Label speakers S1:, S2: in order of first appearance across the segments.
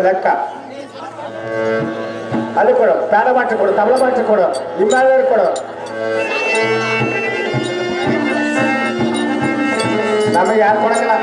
S1: ಲೆಕ್ಕ ಅದು ಕೊಡು, ಪ್ಯಾಡ ಬಾಟ ಕೊಡು, ತಬಲ ಬಾಟ ಕೊಡು, ನಿಂಬಾಳೆ ಕೊಡು. ನಮಗೆ ಯಾರು ಕೊಡಂಗಿಲ್ಲ.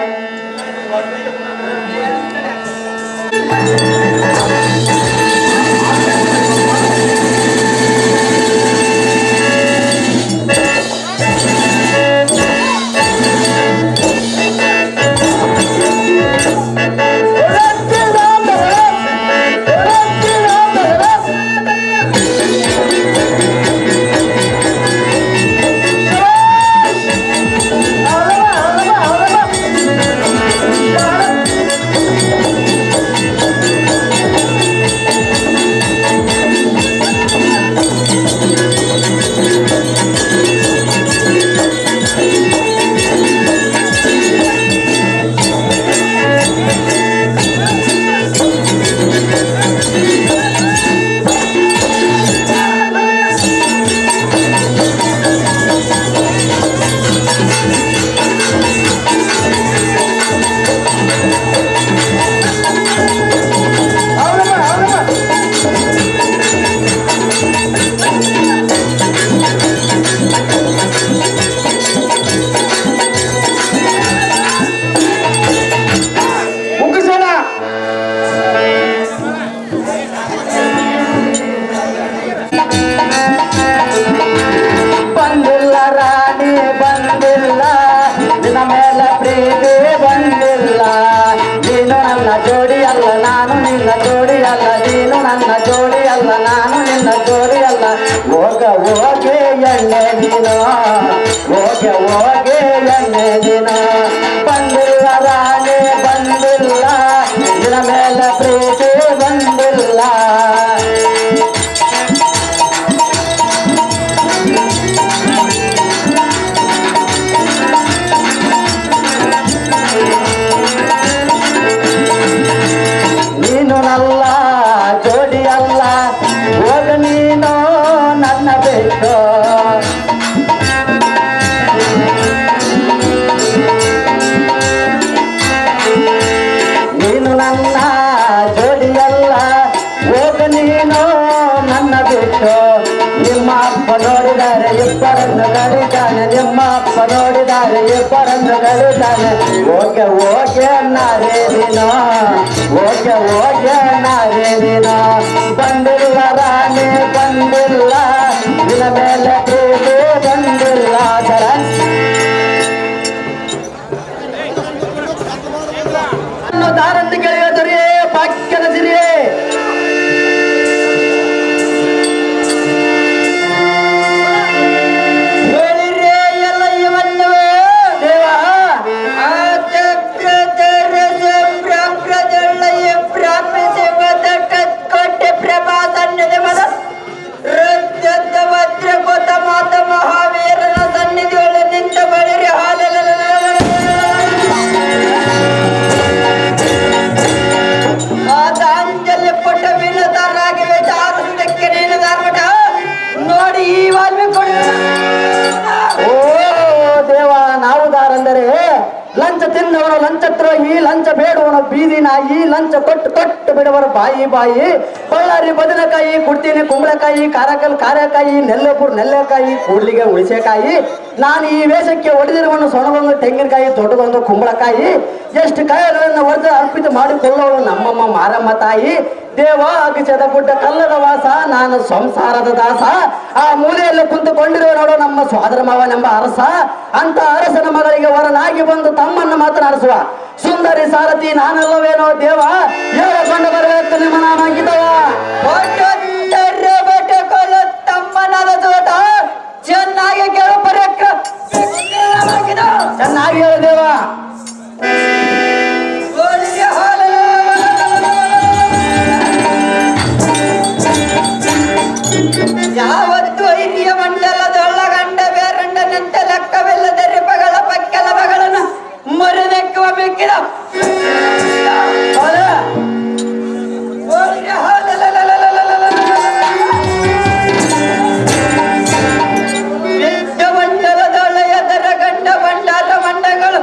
S1: ಹೋಗೆ ಎಣ್ಣೆ ದಿನ ಹೋಗೆ ಹೋಗೆ ಎಣ್ಣೆ ದಿನ ಬಂದಿಲ್ಲ ರಾಣಿ ಬಂದಿಲ್ಲ ದಿನ ಮೇಲೆ ಪ್ರೀತಿ ಬಂದಿಲ್ಲ ನೀನು ನಲ್ಲ ಜೋಡಿ ಅಲ್ಲ ಹೋಗ ನೀನು ನನ್ನ ಬಿಟ್ಟು ನೀನು ನನ್ನ ಜೋಡಿಯಲ್ಲ ಹೋಗ ನೀನು ನನ್ನ ಬಿಟ್ಟು ನಿಮ್ಮ ಅಪ್ಪ ನೋಡಿದರೆ ಇಬ್ಬರನ್ನು ಕಡಿತಾನೆ ನಿಮ್ಮ ಅಪ್ಪ ನೋಡಿದರೆ ಇಬ್ಬರನ್ನು ಕಡಿತಾನೆ ಹೋಗೆ ಹೋಗೆ ನಾರೇ ನೀನು ಹೋಗೆ ಹೋಗೆ ನಾರೇ ನೀನು ಬಂದಿಲ್ಲ ರಾಣಿ ಬಂದಿಲ್ಲ ದಿನ ಮೇಲೆ ಪ್ರೀತಿ ಬಂದಿಲ್ಲ ಚರಣ್ ದಾರಂತ ಕೇಳಿದರೆ ಭಾಗ್ಯದ ಸಿರಿಯೇ ಮಹಾವೀರನ ಸನ್ನಿಧಿಯೊಳ ನಿಂತ ಬಳಿರಿ ಆದಾಂಜಲಿ ಪುಟವಿನ ತರಾಗಿ ವಿಚಾರಿಸುವುದಕ್ಕೆ ನೀನು ಧಾರ್ಮಟ ನೋಡಿ ಈ ವಾಲ್ಮೀಕಿ ಓ ದೇವ ನಾವು ದಾರಂದರೆ ಲಂಚ ತಿನ್ನವನು ಲಂಚತ್ರ ಈ ಲಂಚ ಬೇಡುವನು ಬೀದಿ ನಾಯಿ ಲಂಚ ಕೊಟ್ಟು ಕೊಟ್ಟು ಬಿಡುವರು ಬಾಯಿ ಬಾಯಿ ಬಳ್ಳಾರಿ ಬದನೆಕಾಯಿ ಕುಡ್ತೀನಿ ಕುಂಬಳಕಾಯಿ ಕಾರಕಲ್ ಕಾರೆಕಾಯಿ ನೆಲ್ಲಪುರ ನೆಲ್ಲೆಕಾಯಿ ಕೂಡ್ಲಿಗೆ ಹುಳಿಸೆಕಾಯಿ ನಾನು ಈ ವೇಷಕ್ಕೆ ಹೊಡೆದಿರುವನು ಸೊಣಗೊಂದು ತೆಂಗಿನಕಾಯಿ ದೊಡ್ಡದೊಂದು ಕುಂಬಳಕಾಯಿ ಎಷ್ಟು ಕಾಯಿಗಳನ್ನು ಹೊಡೆದು ಅರ್ಪಿತ ಮಾಡಿಕೊಳ್ಳೋಳು ನಮ್ಮಮ್ಮ ಮಾರಮ್ಮ ತಾಯಿ ದೇವ ಅಗಿಸದ ಗುಡ್ಡ ಕಲ್ಲದ ವಾಸ ನಾನು ಸಂಸಾರದ ದಾಸ ಆ ಮೂಲೆಯಲ್ಲಿ ಕುಂತುಕೊಂಡಿರುವ ನೋಡು ನಮ್ಮ ಸೋದರ ಮಾವನೆಂಬ ಅರಸ ಅಂತ ಅರಸನ ಮಗಳಿಗೆ ವರನಾಗಿ ಬಂದು ತಮ್ಮನ್ನು ಮಾತನಾಡಿಸುವ ಸುಂದರಿ ಸಾರಥಿ ನಾನಲ್ಲವೇನೋ ದೇವ ಹೇಳಿಕೊಂಡು ಬರಬೇಕು ನಿಮ್ಮ ನಾಮ ಅಂಕಿತವ ತಮ್ಮನಾದ ತೋಟ ಚೆನ್ನಾಗಿ ಕೇಳು ಪರಕ್ಕ ಚೆನ್ನಾಗಿ ಹೇಳು ದೇವ ಯಾವತ್ತು ಹಿರಿಯ ಮಂಡಲದೊಳಗಂಡ ಬೇರಂಡನಂತೆ ಲೆಕ್ಕವಿಲ್ಲದ ರಿಪಗಳ ಪಕ್ಕೆಲ ಬಗಳನ್ನ ಮರುದಕ್ಕುವ ಬೇಕಿದ ವಿದ್ಯ ಮಂಡಲದೊಳ ಎದರ ಗಂಡ ಬಂಡಾರ ಮಂಡಗಳು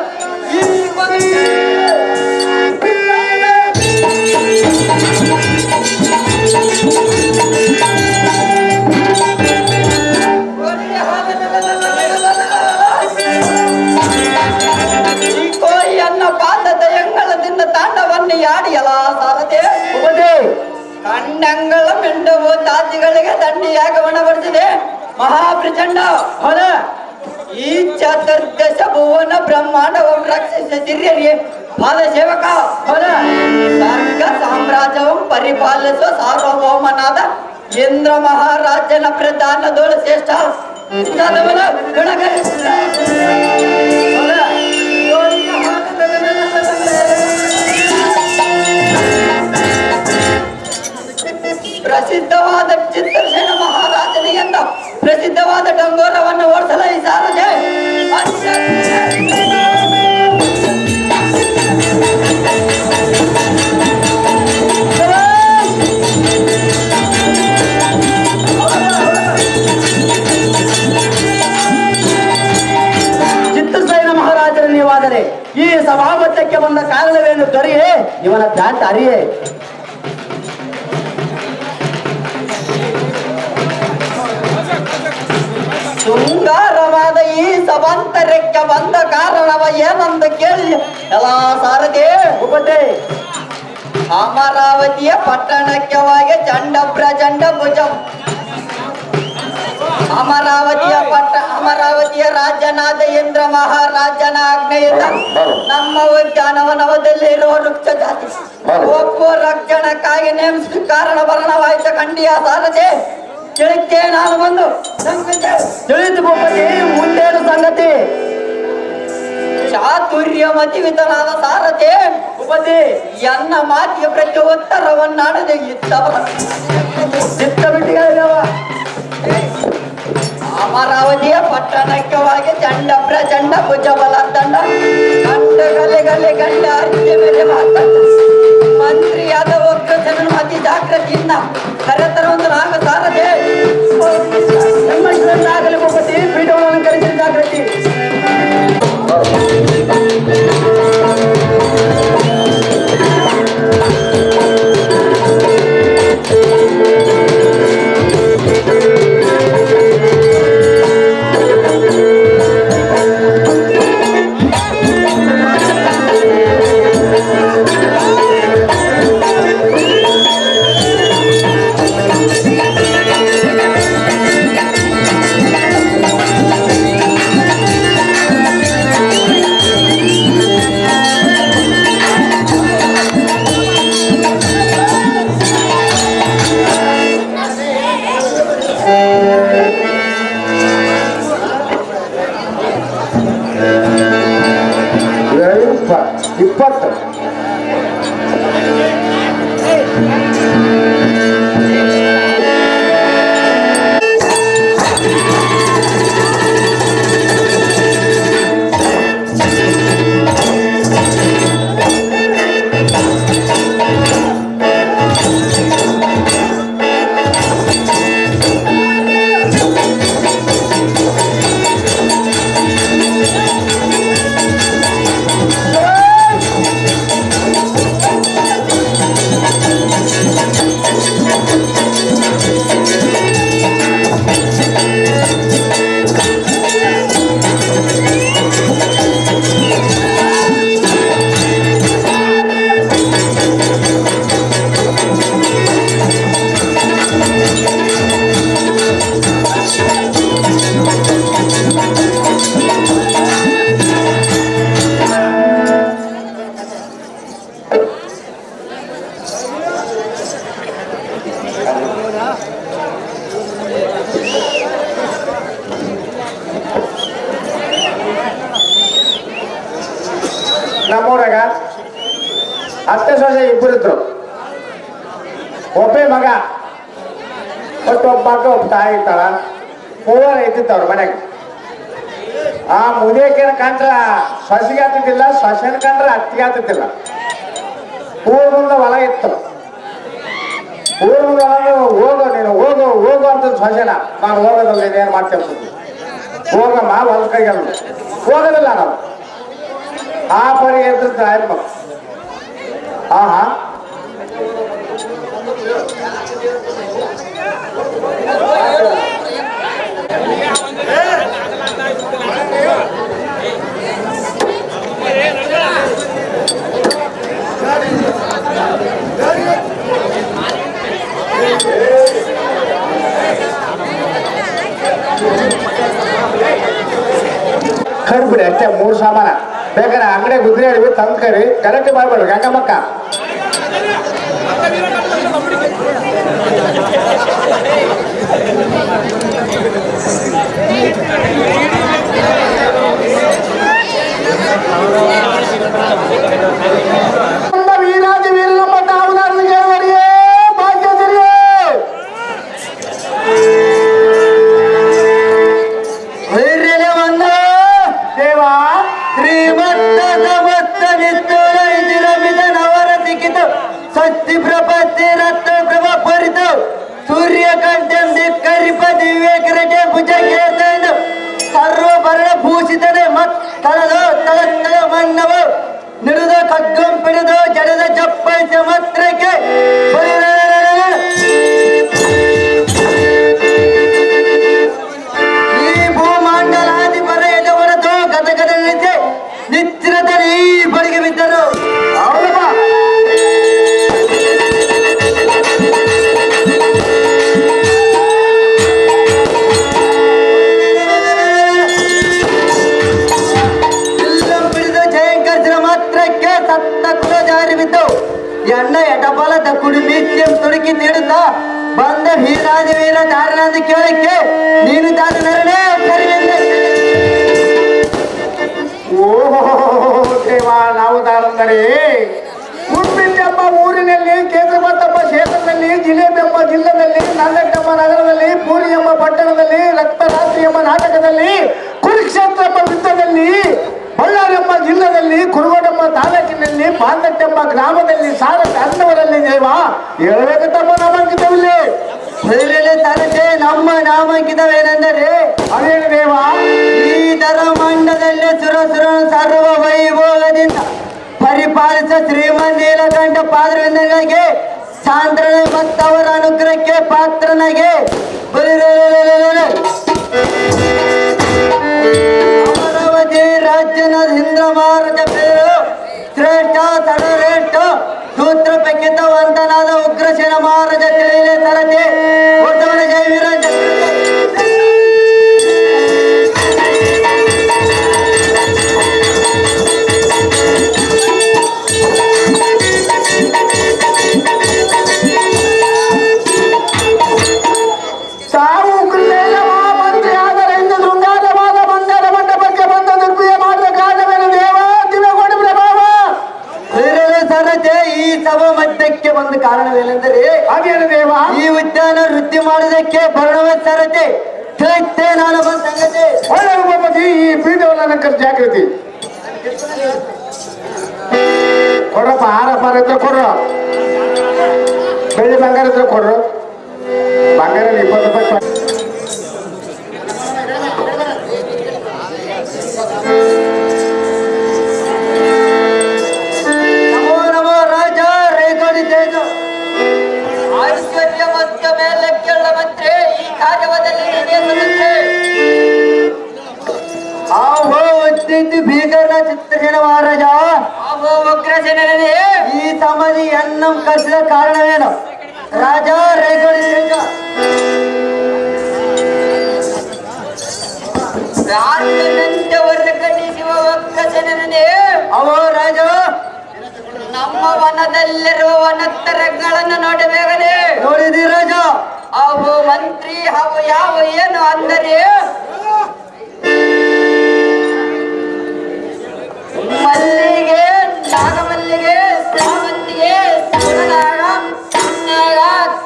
S1: കളിയാടി ಎಲ್ಲ ಸಾರದೆ ಕಂಡಂಗಳ ಮೆಂಡವು ತಾತಿಗಳಿಗೆ ದಂಡಿಯಾಗಮನ ಬರ್ತದೆ ಮಹಾಪ್ರಚಂಡ
S2: ಹೌದ
S1: ಈ ಚತುರ್ದಶ ಭುವನ ಬ್ರಹ್ಮಾಂಡವಂ ರಕ್ಷಿಸ ಹಿರಿಯರಿಗೆ ಪಾದ ಸೇವಕ
S2: ಹೌದ
S1: ಸರ್ಗ ಸಾಮ್ರಾಜ್ಯವು ಪರಿಪಾಲಿಸುವ ಸಾರ್ವಭೌಮನಾದ ಇಂದ್ರ ಮಹಾರಾಜನ ಪ್ರಧಾನದೋಳು ಶ್ರೇಷ್ಠ ಗುಣಗರಿಸಿದ ಪ್ರಸಿದ್ಧವಾದ ಚಿತ್ರಸೇನ ಮಹಾರಾಜನಿಗೆಂದ ಪ್ರಸಿದ್ಧವಾದ ಡಂಗೋರವನ್ನು ಓಡಿಸಲ ಈ ಸಾರದೆ
S2: ಚಿತ್ರಸೇನ ಮಹಾರಾಜರ ನೀವಾದರೆ ಈ ಸಭಾಮಧ್ಯಕ್ಕೆ ಬಂದ ಕಾರಣವೇನು ದೊರೆಯೇ ಇವನ ಜಾತಿ ಅರಿಯೇ
S1: ಶೃಂಗಾರವಾದ ಈ ಸಭಾಂತರಕ್ಕೆ ಬಂದ ಕಾರಣವ ಏನಂದು ಕೇಳಿ ಎಲ್ಲ ಸಾರದೆ
S2: ಉಪತೆ
S1: ಅಮರಾವತಿಯ ಪಟ್ಟಣಕ್ಕೆ ಹೋಗಿ ಚಂಡ ಪ್ರಚಂಡ ಭುಜ ಅಮರಾವತಿಯ ರಾಜನಾದ ಇಂದ್ರ ಮಹಾರಾಜನ ಆಜ್ಞೆಯಿಂದ ನಮ್ಮ ಉದ್ಯಾನವನದಲ್ಲಿ ಇರುವ ವೃಕ್ಷ ಜಾತಿ ಒಪ್ಪು ರಕ್ಷಣಕ್ಕಾಗಿ ನೇಮಿಸಿದ ಕಾರಣ ವರ್ಣವಾಯಿತ ಖಂಡಿಯ ಸಾರದೆ ತಿಳಿತೇ ನಾನು ಬಂದು
S2: ತಿಳಿದು ಭೂಪತಿ ಮುಂದೇನು ಸಂಗತಿ
S1: ಚಾತುರ್ಯ ಮತಿವಿತನಾದ ಸಾರಥಿ
S2: ಉಪತಿ
S1: ಎನ್ನ ಮಾತಿಗೆ ಪ್ರತಿ ಉತ್ತರವನ್ನಾಡದೆ ಇದ್ದವ
S2: ಚಿತ್ತ ಬಿಟ್ಟಿಗಳಿದವ
S1: ಅಮರಾವತಿಯ ಪಟ್ಟಣಕ್ಕೆ ಹೋಗಿ ಚಂಡ ಪ್ರಚಂಡ ಭುಜಬಲ ದಂಡ ಗಂಡ ಗಲೆ ಗಂಡ ಅರ್ಜೆ ಮೇಲೆ ಮಾತಾಡ ಮಂತ್ರಿಯಾದ ಒಗ್ಗತನ ಅತಿ ಜಾಗೃತಿಯಿಂದ ಕರೆತರ ಒಂದು ನಾಗ ಸಾರದೆ
S2: ಆಗಲಿ ಭೂಪತಿ ಪೀಠವನ್ನು ಕರೆಸಿದ ಜಾಗೃತಿ ಇಪ್ಪತ್ತು ನಮ್ಮೂರಾಗ ಅತ್ತೆ ಸೊಸೆ ಇಬ್ಬರಿದ್ರು ಒಬ್ಬೇ ಮಗ ಒಟ್ಟು ಒಬ್ಬ ಮಗ ಒಬ್ಬ ತಾಯಿ ಇರ್ತಾಳ ಮೂವರು ಐತಿತ್ತು ಅವ್ರ ಮನೆಗೆ ಆ ಮುದಿಯಕಿನ ಕಂಡ್ರ ಸೊಸೆಗೆ ಆಗ್ತಿದ್ದಿಲ್ಲ ಸೊಸೆನ ಕಂಡ್ರ ಅತ್ತಿಗೆ ಆಗ್ತಿದ್ದಿಲ್ಲ ಊರ ಮುಂದೆ ಹೊಲ ಇತ್ತು ಊರ ಮುಂದೆ ಹೋಗೋ ನೀನು ಹೋಗು ಹೋಗು ಅಂತ ಸೊಸೆನ ನಾನು ಹೋಗೋದಲ್ಲ ಏನ್ ಮಾಡ್ತೇವೆ ಹೋಗಮ್ಮ ಹೊಲ ಕೈಗೆ ಹೋಗೋದಿಲ್ಲ ನಾವು ಆ ಪರಿ ಎದ್ದ ಹೆಣ್ಮಕ್ಳು ಆಹಾ ಬೇಕಾರೆ ಅಂಗಡಿ ಗುದ್ರಿ ಹಿಡಿದು ತಂದ್ ಕರಿ ಗಲಾಟೆ ಮಾಡ್ಬೇಡ್ರಿ ಗಂಗ ಮಕ್ಕ. ವೀರಾಜ ವೀರನಮ್ಮ ತಾವುದಾರನ ಕೇಳುವರಿಯೇ ಭಾಗ್ಯದರಿಯೇ
S1: ವೈರ್ಯಲೆ ವಂದ
S2: ದೇವ
S1: ಶ್ರೀಮತ್ತ ಸಮಸ್ತ ನಿತ್ತೂರ ಇದಿರಮಿದ ನವರತಿಕಿತ ಸತ್ತಿ ಪ್ರಪತ್ತಿ ರತ್ನ ಪ್ರಭ ಪರಿತ ಸೂರ್ಯಕಂಠಂ ದಿಕ್ಕರಿಪ ದಿವ್ಯ ಕಿರಟೆ ಭುಜ ಕೇತನ ಸರ್ವಭರಣ ಭೂಷಿತನೆ ಮತ್ ತಳದು ತಳ ಮನ್ನವ ನಿಡುದ ಖಡ್ಗಂ ಪಿಡಿದು ಜಡದ ಚಪ್ಪೈಸ ಮಾತ್ರಕ್ಕೆ ಈ ಭೂಮಂಡಲಾದಿ ಬರೆಯದ ಹೊರತು ಗದಗದ ನಿಚ್ಚಿರದಲ್ಲಿ ಬಳಿಗೆ ಬಿದ್ದರು.
S2: ಹೌದಮ್ಮ
S1: ಮಾತ್ರಕ್ಕೆ ಸತ್ತ ಕುಲ ಜಾರಿ ಬಿದ್ದು ಎಣ್ಣ ಎಟಪಾಲದ ಕುಡಿ ನಿತ್ಯಂ ತುಡುಕಿ ನೀಡುತ್ತಾ ಬಂದ ವೀರಾಜ ವೀರ ದಾರನಾದ ಕೇಳಕ್ಕೆ ನೀನು ತಾನು ನರನೇ
S2: ಓಹೋ ದೇವ ನಾವು ದಾರಂದರೆ ಉಡುಪಿಯೆಂಬ ಊರಿನಲ್ಲಿ ಕೇಂದ್ರಮತ್ತಪ್ಪ ಕ್ಷೇತ್ರದಲ್ಲಿ ಜಿಲೇಬಿ ಎಂಬ ಜಿಲ್ಲೆಯಲ್ಲಿ ನಲ್ಲಟ್ಟೆಂಬ ನಗರದಲ್ಲಿ ಪೂರಿ ಎಂಬ ಪಟ್ಟಣದಲ್ಲಿ ರಕ್ತರಾತ್ರಿ ಎಂಬ ನಾಟಕದಲ್ಲಿ ಕುರುಕ್ಷೇತ್ರ ಎಂಬ ಯುದ್ಧದಲ್ಲಿ ಬಳ್ಳಾರಿ ಎಂಬ ಜಿಲ್ಲೆಯಲ್ಲಿ ಕುರುಗೋಡೆಂಬ ತಾಲೂಕಿನಲ್ಲಿ ಬಾಂದಟ್ಟೆಂಬ ಗ್ರಾಮದಲ್ಲಿ ಸಾರಥ ಅನ್ನವರಲ್ಲಿ ದೇವ ಹೇಳಬೇಕು ತಮ್ಮ ನಾಮಾಂಕಿತವಿಲ್ಲಿ
S1: ತರತೆ ನಮ್ಮ ನಾಮಾಂಕಿತವೇನೆಂದರೆ
S2: ಅದೇನು ದೇವ
S1: ಈ ಧರ್ಮಂಡದಲ್ಲಿ ಸುರಸುರ ಸರ್ವ ವೈಭೋಗದಿಂದ ಪರಿಪಾಲಿಸ ಶ್ರೀಮನ್ ನೀಲಕಂಠ ಪಾದರವಿಂದಗಳಿಗೆ ಸಾಂದ್ರನ ಮತ್ತವರ ಅನುಗ್ರಹಕ್ಕೆ ಪಾತ್ರನಾಗೆ ಅಮರಾವತಿ ರಾಜ್ಯನ ಇಂದ್ರ ಮಹಾರಾಜ ಬೇರು ಶ್ರೇಷ್ಠ ತಡರೇಷ್ಠ ಸೂತ್ರ ಪೆಕ್ಕಿತವಂತನಾದ ಉಗ್ರಸೇನ ಮಹಾರಾಜ ತಿಳಿಯಲೇ ತರತೆ ಉತ್ತಮನ ಜೈ ವೀರಾಜ
S2: ತಾವು ಕೃಷ್ಣ ಮಹಾಮಂತ್ರಿ ಆದ್ದರಿಂದ ಶೃಂಗಾರವಾದ ಮಂಗಲ ಮಂಟಪಕ್ಕೆ ಬಂದ ನಿರ್ಭಯ ಮಾಡಿದ ಕಾರಣವೇನು ದೇವ ದಿವ್ಯಗೊಂಡ ಪ್ರಭಾವ
S1: ಸರತೆ ಈ ಸಭಾ ಮಧ್ಯಕ್ಕೆ ಬಂದ ಕಾರಣವೇನೆಂದರೆ
S2: ಅದೇನು ದೇವ
S1: ಈ ಉದ್ಯಾನ ವೃತ್ತಿ ಮಾಡುವುದಕ್ಕೆ ಬರಣವ ಸರತೆ ತಿಳಿತೆ ನಾನು ಬಂದ ಸಂಗತಿ
S2: ಒಳ್ಳೆ ಉಪಪತಿ ಈ ಪೀಠವನ್ನ ಜಾಗೃತಿ ಕೊಡಪ್ಪ ಹಾರ ಪಾರ ಇದ್ರೆ ಕೊಡ್ರು ಬೆಳ್ಳಿ ಬಂಗಾರ ಇದ್ರೆ ಕೊಡ್ರು ಬಂಗಾರ 20 ರೂಪಾಯಿ
S1: ನಮೋ ನಮೋ ರಾಜ ರೇಖಾಡಿ ತೇಜ ಐಶ್ವರ್ಯ ಮಧ್ಯ ಮೇಲೆ ಕೇಳ ಮಂತ್ರಿ ಈ ಕಾರ್ಯವಾದಲ್ಲಿ ಆಹೋ ಉದ್ದಿದ್ದು ಭೀಕರನ ಚಿತ್ರಸೇನ ಮಹಾರಾಜ ಆಹೋ ಉಗ್ರಸೇನೇ ಈ ಸಮಾಧಿ ಅನ್ನಂ ಕಸಿದ ಕಾರಣವೇನು ರಾಜ ರೇಖಾಡಿ ತೇಜ ರಾಜನಂತೆ ವರ್ಗ ಕಟ್ಟಿಸುವ ಒಕ್ಕಸೇನೇ ಅವೋ ರಾಜ ನಮ್ಮ ವನದಲ್ಲಿರುವ ವನತ್ತರಗಳನ್ನು ನೋಡಬೇಕಲೇ ನೋಡಿದಿ ರಾಜ ಅವು ಮಂತ್ರಿ ಅವು ಯಾವ ಏನು ಅಂದರೆ ಮಲ್ಲಿಗೆ ನಾಗಮಲ್ಲಿಗೆ ಸಾವಂತಿಗೆ ಸಣ್ಣನಾಗ ಸಣ್ಣಾಗ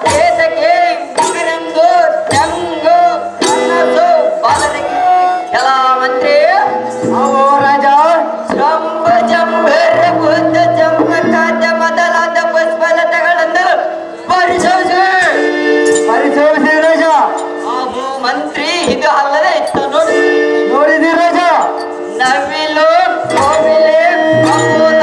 S1: ಕೇತಕೆ ಮಕರಂಗು ತೆಂಗು ಕನಸು ಬಾಲರಿಗೆ ಎಲ್ಲ ಮಂತ್ರಿ ಅವು ರಾಜ ಜಂಬ ಜಂಬರ ಬುದ್ಧ ಜಂಬ ಖಾದ್ಯ ಮೊದಲಾದ ಪುಷ್ಪಲತೆಗಳನ್ನು ಪರಿಶೋಧಿಸಿ ರಾಜ ಅವು ಮಂತ್ರಿ ಇದು ಅಲ್ಲದೆ ಇತ್ತು ನೋಡಿದಿ ರಾಜ ನವಿಲು ಕೋವಿಲೆ ಅಮೂದ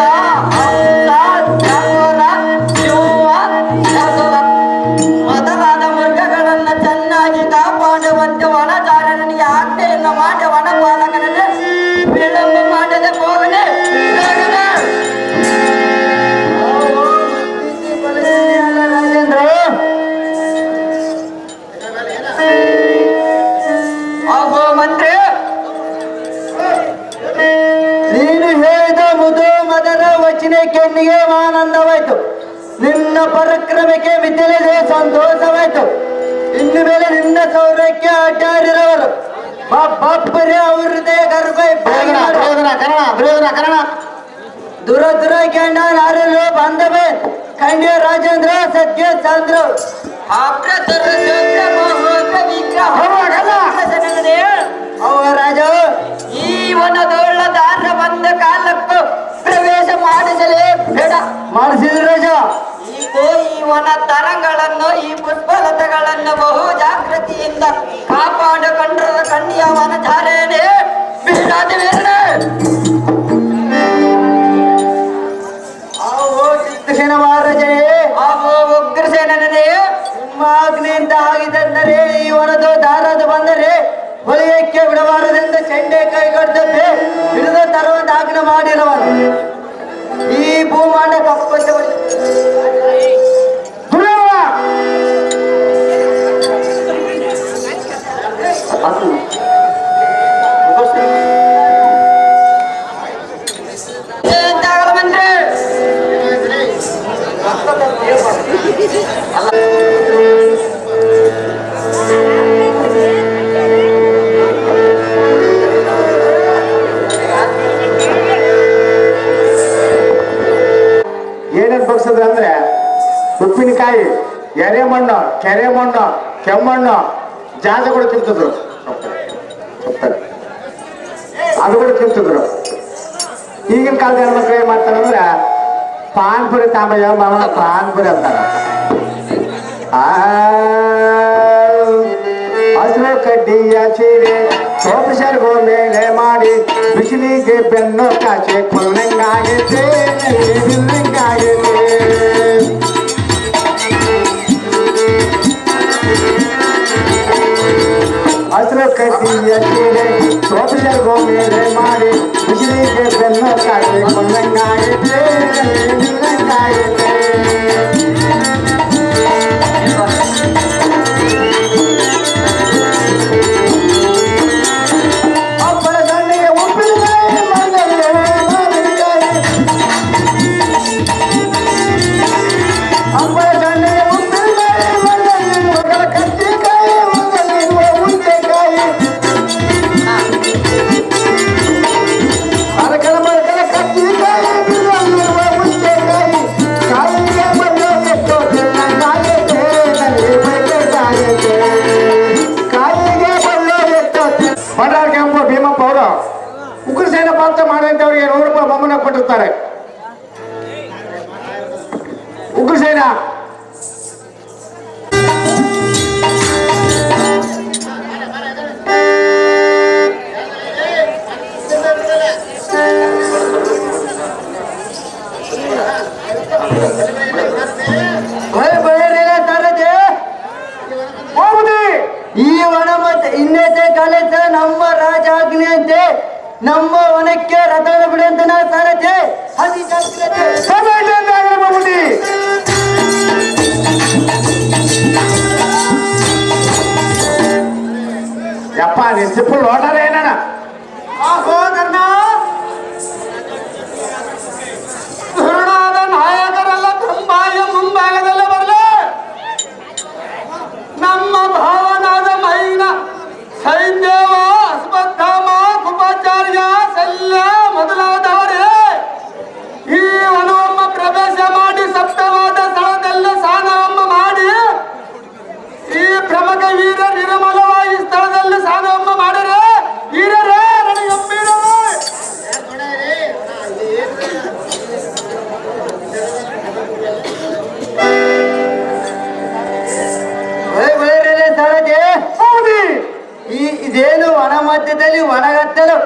S1: ಪರಮಾನಂದವಾಯ್ತು. ನಿನ್ನ ಪರಾಕ್ರಮಕ್ಕೆ ಮಿತಿಲಿದೆ ಸಂತೋಷವಾಯ್ತು. ಇನ್ನು ಮೇಲೆ ನಿನ್ನ ಸೌರ್ಯಕ್ಕೆ ಅಡ್ಡಾಡಿರವರು ಬಬ್ಬರೇ ಅವ್ರ ಹೃದಯ ಗರ್ಭ ದುರ ದುರ ಗಂಡ ನಾರಲು ಬಂದವೆ ಖಂಡ್ಯ ರಾಜೇಂದ್ರ ಸತ್ಯ ಚಂದ್ರ ರಾಜ ಈ ವನದೊಳ್ಳ ದಾನ ಬಂದ ಕಾಲಕ್ಕೂ ಪ್ರವೇಶ ಮಾಡಿಸಲೇ ಬೇಡ. ಮಾಡಿಸಿದ ರಾಜ ಈ ವನ ತರಗಳನ್ನು ಈ ಪುಷ್ಪಲತೆಗಳನ್ನು ಬಹು ಜಾಗೃತಿಯಿಂದ ಕಾಪಾಡಿಕೊಂಡ್ರದ ಕಣ್ಣಿಯ ವನಧಾರೇನೆ ಬೀರಾದ ವೀರನೇ. ಚಿತ್ರಸೇನ ಮಹಾರಾಜನೇ, ಆವೋ ಉಗ್ರಸೇನನೇ, ನಿಮ್ಮ ಆಜ್ಞೆಯಿಂದ ಆಗಿದೆಂದರೆ ಈ ವನದ ದಾರದ ಬಂದರೆ ಹೊಲಿಯಕ್ಕೆ ಬಿಡಬಾರದೆಂದು ಚೆಂಡೆ ಕೈಗೊಡ್ಡಪ್ಪೆ ಹಿಡಿದ ತರುವಂತ ಆಜ್ಞೆ ಮಾಡಿರುವನು. ಈ ಭೂಮಾಂಡ ಕಪ್ಪಚ್ಚ
S2: ಏನೇನ್ ಬಗ್ಸದ್ರ ಅಂದ್ರೆ ಉಪ್ಪಿನಕಾಯಿ, ಎರೆಮಣ್ಣು, ಕೆರೆ ಮಣ್ಣು, ಕೆಮ್ಮಣ್ಣು, ಜಾಜ ಕೂಡ ತಿಂತಿದ್ರು. ಅದು ಕೂಡ ತಿಂತಿದ್ರು. ಈಗಿನ ಕಾಲದ ಹೆಣ್ಮಕ್ಳು ಏನ್ ಮಾಡ್ತಾರಂದ್ರೆ ಪಾನ್ಪುರಿ ತಾಂಬಯ್ಯ ಮಾವ ಪಾನ್ಪುರಿ ಅಂತಾರ. ಹಸಿರು ಕಡ್ಡಿಯ ಸೀರೆ ಸೋಪಸರ್ಗೋ ಮೇಲೆ ಮಾಡಿ ಬಿಸಿಲಿಗೆ ಬೆನ್ನು ಕಾಸೆ ಕೊಲ್ಲಂಗಾಗಿದೆ ಬಿಲ್ಲಂಗಾಗಿದೆ. ಹಸಿರು ಕಡ್ಡಿಯ ಸೀರೆ ಸೋಪಸರ್ಗೋ ಮೇಲೆ ಮಾಡಿ ಬಿಸಿಲಿಗೆ ಬೆನ್ನು ಕಾಸೆ ಕೊಲ್ಲಂಗಾಗಿದೆ ಬಿಲ್ಲಂಗಾಗಿದೆ. ಉಗ್ರಸೇನ ಪಾತ್ರ ಮಾಡುವಂತವರಿಗೆ ₹100 ಬಹುಮಾನ ಕೊಟ್ಟಿರ್ತಾರೆ. ಉಗ್ರಸೇನ
S1: ಈ ವನ ಮತ್ತೆ ಇನ್ನತೆ ಕಾಲೇಜ ನಮ್ಮ ರಾಜಾಜ್ಞೆಯಂತೆ ನಮ್ಮ ವನಕ್ಕೆ ರಥವನ್ನು ಬಿಡುವಂತ ನಾ ಸಾರಥಿ ಅತಿ
S2: ಯಪ್ಪ ನಿಸಿಪುಲ್ ಓಟಾರ ಏನ
S1: ಸಹೋದರನ ನಾಯಕರೆಲ್ಲ ಕಂಬಾಯ ಮುಂಭಾಗದಲ್ಲೇ ಬರಲಿ. ನಮ್ಮ ಭಾವನಾದ ಮೈನ ಸೈನ್ಯವ ಅಸ್ಪತ್ಥಾಮ ಕುಪಾಚಾರ್ಯ ಶಲ್ಯ ಮೊದಲಾದವರೇ ಈ ವನವಮ್ಮ ಪ್ರವೇಶ ಮಾಡಿ ಸಪ್ತವಾದ ಸ್ಥಳದಲ್ಲಿ ಸ್ನಾನವಮ್ಮ ಮಾಡಿ ಈ ಪ್ರಮುಖ ವೀರ ನಿರ್ಮಲವಾಗಿ ಸ್ಥಳದಲ್ಲಿ ಸ್ನಾನವಮ್ಮ ಮಾಡಿರೆ ವೀರರೇ ಇದೇನು ವನ ಮಧ್ಯದಲ್ಲಿ ಒಣಗತ್ತಲು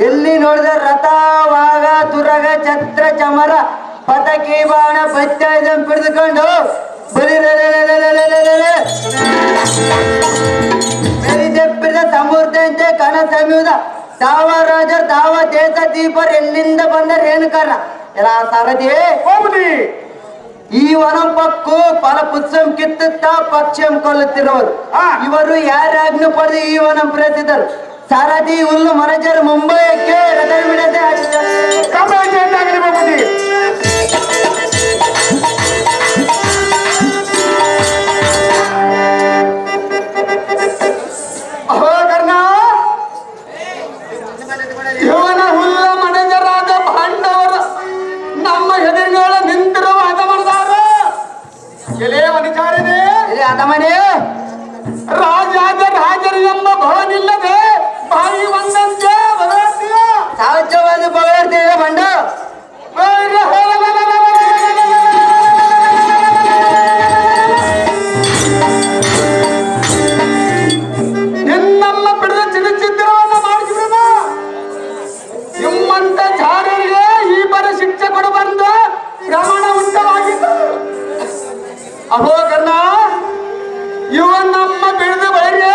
S1: ಎಲ್ಲಿ ನೋಡಿದ ರಥ ವಾಗ ತುರಗ ಛತ್ರ ಚಮರ ಪತಕಿ ಬಾಣ ಬಚ್ಚ ಇದನ್ನು ಹಿಡಿದುಕೊಂಡು ಬೆರಿದೆಪ್ಪಿದ ಸಮೃದ್ಧಂತೆ ಕಣ ಸಮೀದ ತಾವ ರಾಜರ್ ತಾವ ದೇಶ ದೀಪರ್ ಎಲ್ಲಿಂದ ಬಂದ ರೇಣುಕರ್ಣ ಎಲ್ಲ ಸಾರಥಿ ಈ ವನ ಪಕ್ಕು ಫಲ ಪುತ್ಸಂ ಕಿತ್ತುತ್ತಾ ಪಕ್ಷಂ ಕೊಲ್ಲುತ್ತಿರುವರು. ಇವರು ಯಾರಾಜ್ಞೆ ಪಡೆದು ಈ ವನ ಪ್ರಸಿದ್ಧರು. ಸಾರಥಿ ಹುಲ್ಲು ಮರಜರು ಮುಂಬೈಕ್ಕೆ ರಥ ಬಿಡದೆ ರಾಧಮನೆ
S2: ರಾಜರು ಎಂಬ ಭವನಿಲ್ಲದೆ ಬಾಯಿ ಒಂದಂತೆ
S1: ಸಹಜವಾದ ಬಗಳಾಡ್ತೀವಿ ಬಂಡ
S2: ನಿನ್ನಮ್ಮ ಬಿಡದ ಚಿತ್ರವನ್ನು ಮಾಡಿಸಿದ ನಿಮ್ಮಂತ ಜಾರಿಗೆ ಈ ಬರ ಶಿಕ್ಷೆ ಕೊಡು ಬಂದು ಪ್ರಮಾಣ ಉಂಟವಾಗಿತ್ತು. ಅಹೋ ಕರ್ಣ, ಇವನಮ್ಮ ಬಿಡದ ಬಳಿಗೆ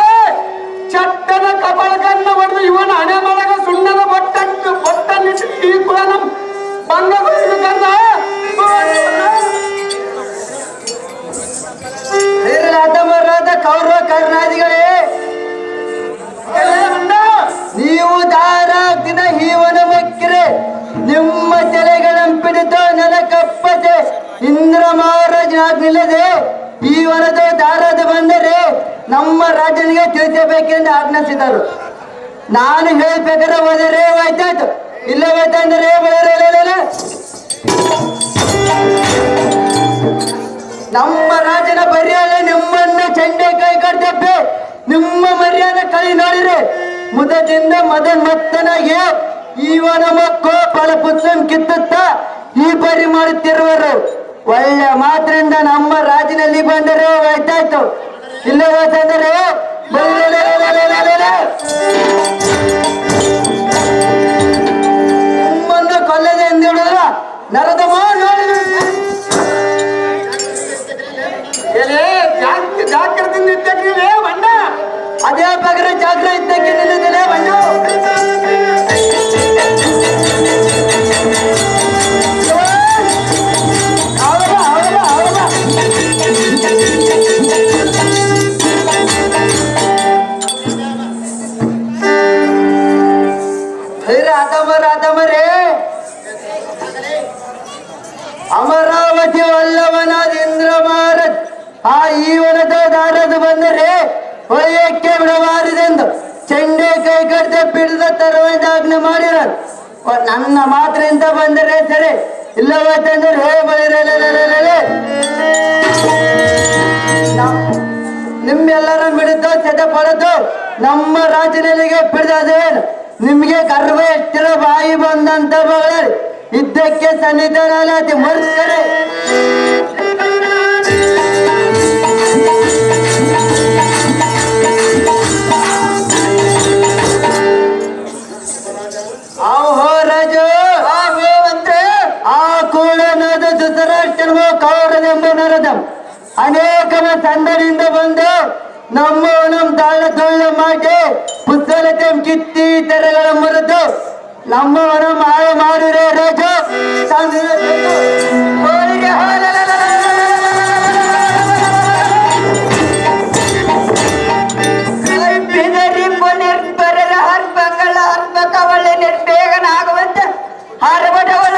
S2: ಚಟ್ಟದ ಕಪಾಳಕನ್ನ ಹೊಡೆದು ಇವನ ಹಣೆ ಮಾಡಗ ಸುಣ್ಣದ ಬೊಟ್ಟನ್ನಿಟ್ಟು ಈ ಕುಲನ ಭಂಗಗೊಳಿಸಿದ ಕರ್ಣ.
S1: ರಾಧಮರಾದ ಕೌರವ ಕರ್ಣಾದಿಗಳೇ, ನೀವು ದಾರಾಗ್ತಿನ ಹೀವನ ಮಕ್ಕಿರೆ ನಿಮ್ಮ ತಲೆಗಳಂಪಿಡಿತು ನೆಲಕಪ್ಪತೆ ಇಂದ್ರ ಮಹಾರಾಜನಾಗ್ನಿಲ್ಲದೆ ಈ ವನದ ದಾರದ ಬಂದರೆ ನಮ್ಮ ರಾಜನಿಗೆ ತಿಳಿಸಬೇಕೆಂದು ಆಜ್ಞಾಸಿದರು. ನಾನು ಹೇಳ್ಬೇಕಾದ್ರೆ ಹೋದರೆ ಹೋಯ್ತಾಯ್ತು, ಇಲ್ಲ ಹೋಯ್ತಂದ್ರೆ ನಮ್ಮ ರಾಜನ ಮರ್ಯಾದೆ ನಿಮ್ಮನ್ನ ಚಂಡೆ ಕೈ ಕಡ್ತಪ್ಪೆ ನಿಮ್ಮ ಮರ್ಯಾದೆ ಕೈ ನೋಡಿರಿ ಮುದದಿಂದ ಮತ್ತನಾಗಿ ಇವನ ಮಕ್ಕಳು ಫಲ ಪುತ್ಸಂ ಕಿತ್ತುತ್ತ ಈ ಪರಿ ಮಾಡುತ್ತಿರುವರು. ಒಳ್ಳೆ ಮಾತ್ರದಿಂದ ನಮ್ಮ ರಾಜನಲ್ಲಿ ಬಂದರೆ ಹೋಯ್ತಾಯ್ತು, ಇಲ್ಲ ಹೋಯ್ತಂದರೆ ನಿಮ್ಮನ್ನು ಕೊಲ್ಲದೆ ಎಂದು ಹೇಳಿದ್ರ ನರದಮ ನೋಡಿ
S2: ಜಾಗ್ರತೆಯಿಂದ ಇದ್ದಕ್ಕಿದೆ ಬಣ್ಣ.
S1: ಅದೇ ಪಗರ ಜಾಗ್ರ ಇದ್ದಕ್ಕೆ ನಿಲ್ಲದಿಲ್ಲ ಬಣ್ಣ. ರಾಧಮರೇ, ಅಮರಾವತಿ ವಲ್ಲವನಾದ ಇಂದ್ರ ಮಹಾರಾಜ್ ಆ ಈವನದ ದಾರದ ಬಂದರೆ ಹೊಳೆಯಕ್ಕೆ ಬಿಡಬಾರದೆಂದು ಚಂಡೆ ಕೈ ಕಡ್ತ ಬಿಡದ ತರುವಂತ ಆಜ್ಞೆ ಮಾಡಿರೋದು. ನನ್ನ ಮಾತ್ರೆಯಿಂದ ಬಂದರೆ ಸರಿ, ಇಲ್ಲವತ್ತಂದ್ರೆ ಹೇ ಬಳಿರಲೇ ನಿಮ್ಮೆಲ್ಲರ ಬಿಡುತ್ತೋ ಸೆದ ಪಡೆದು ನಮ್ಮ ರಾಜನಿಗೆ ಬಿಡದೇನು ನಿಮ್ಗೆ ಗರ್ವ ಎಷ್ಟಿರೋ ಬಾಯಿ ಬಂದಂತ ಬಗಳ ಇದ್ದಕ್ಕೆ ಸನ್ನಿಧಾನ ಮರ್ತಾರೆ. ಆಹೋ ರಾಜ ಮಂತ್ರಿ, ಆ ಕೂಡನಾದ ಧೃತರಾಷ್ಟ್ರನ ಕೌರವೆಂಬ ನರದಂ ಅನೇಕ ತಂಡದಿಂದ ಬಂದು ನಮ್ಮ ತಾಳ ತೊಳ್ಳ ಮಾಡಿ ಪುಸ್ತಲತೆ ಕಿತ್ತಿ ತೆರೆಗಳ ಮುರಿದು ನಮ್ಮವನ ಮಾಯ ಮಾಡಿರೋ ರಾಜ ನಿರ್ಬರರ ಹರ್ಬಗಳ ಹರ್ಬಕವಳೆ ನಿರ್ಬೇಗನಾಗುವಂತೆ ಹರಬಡವಳ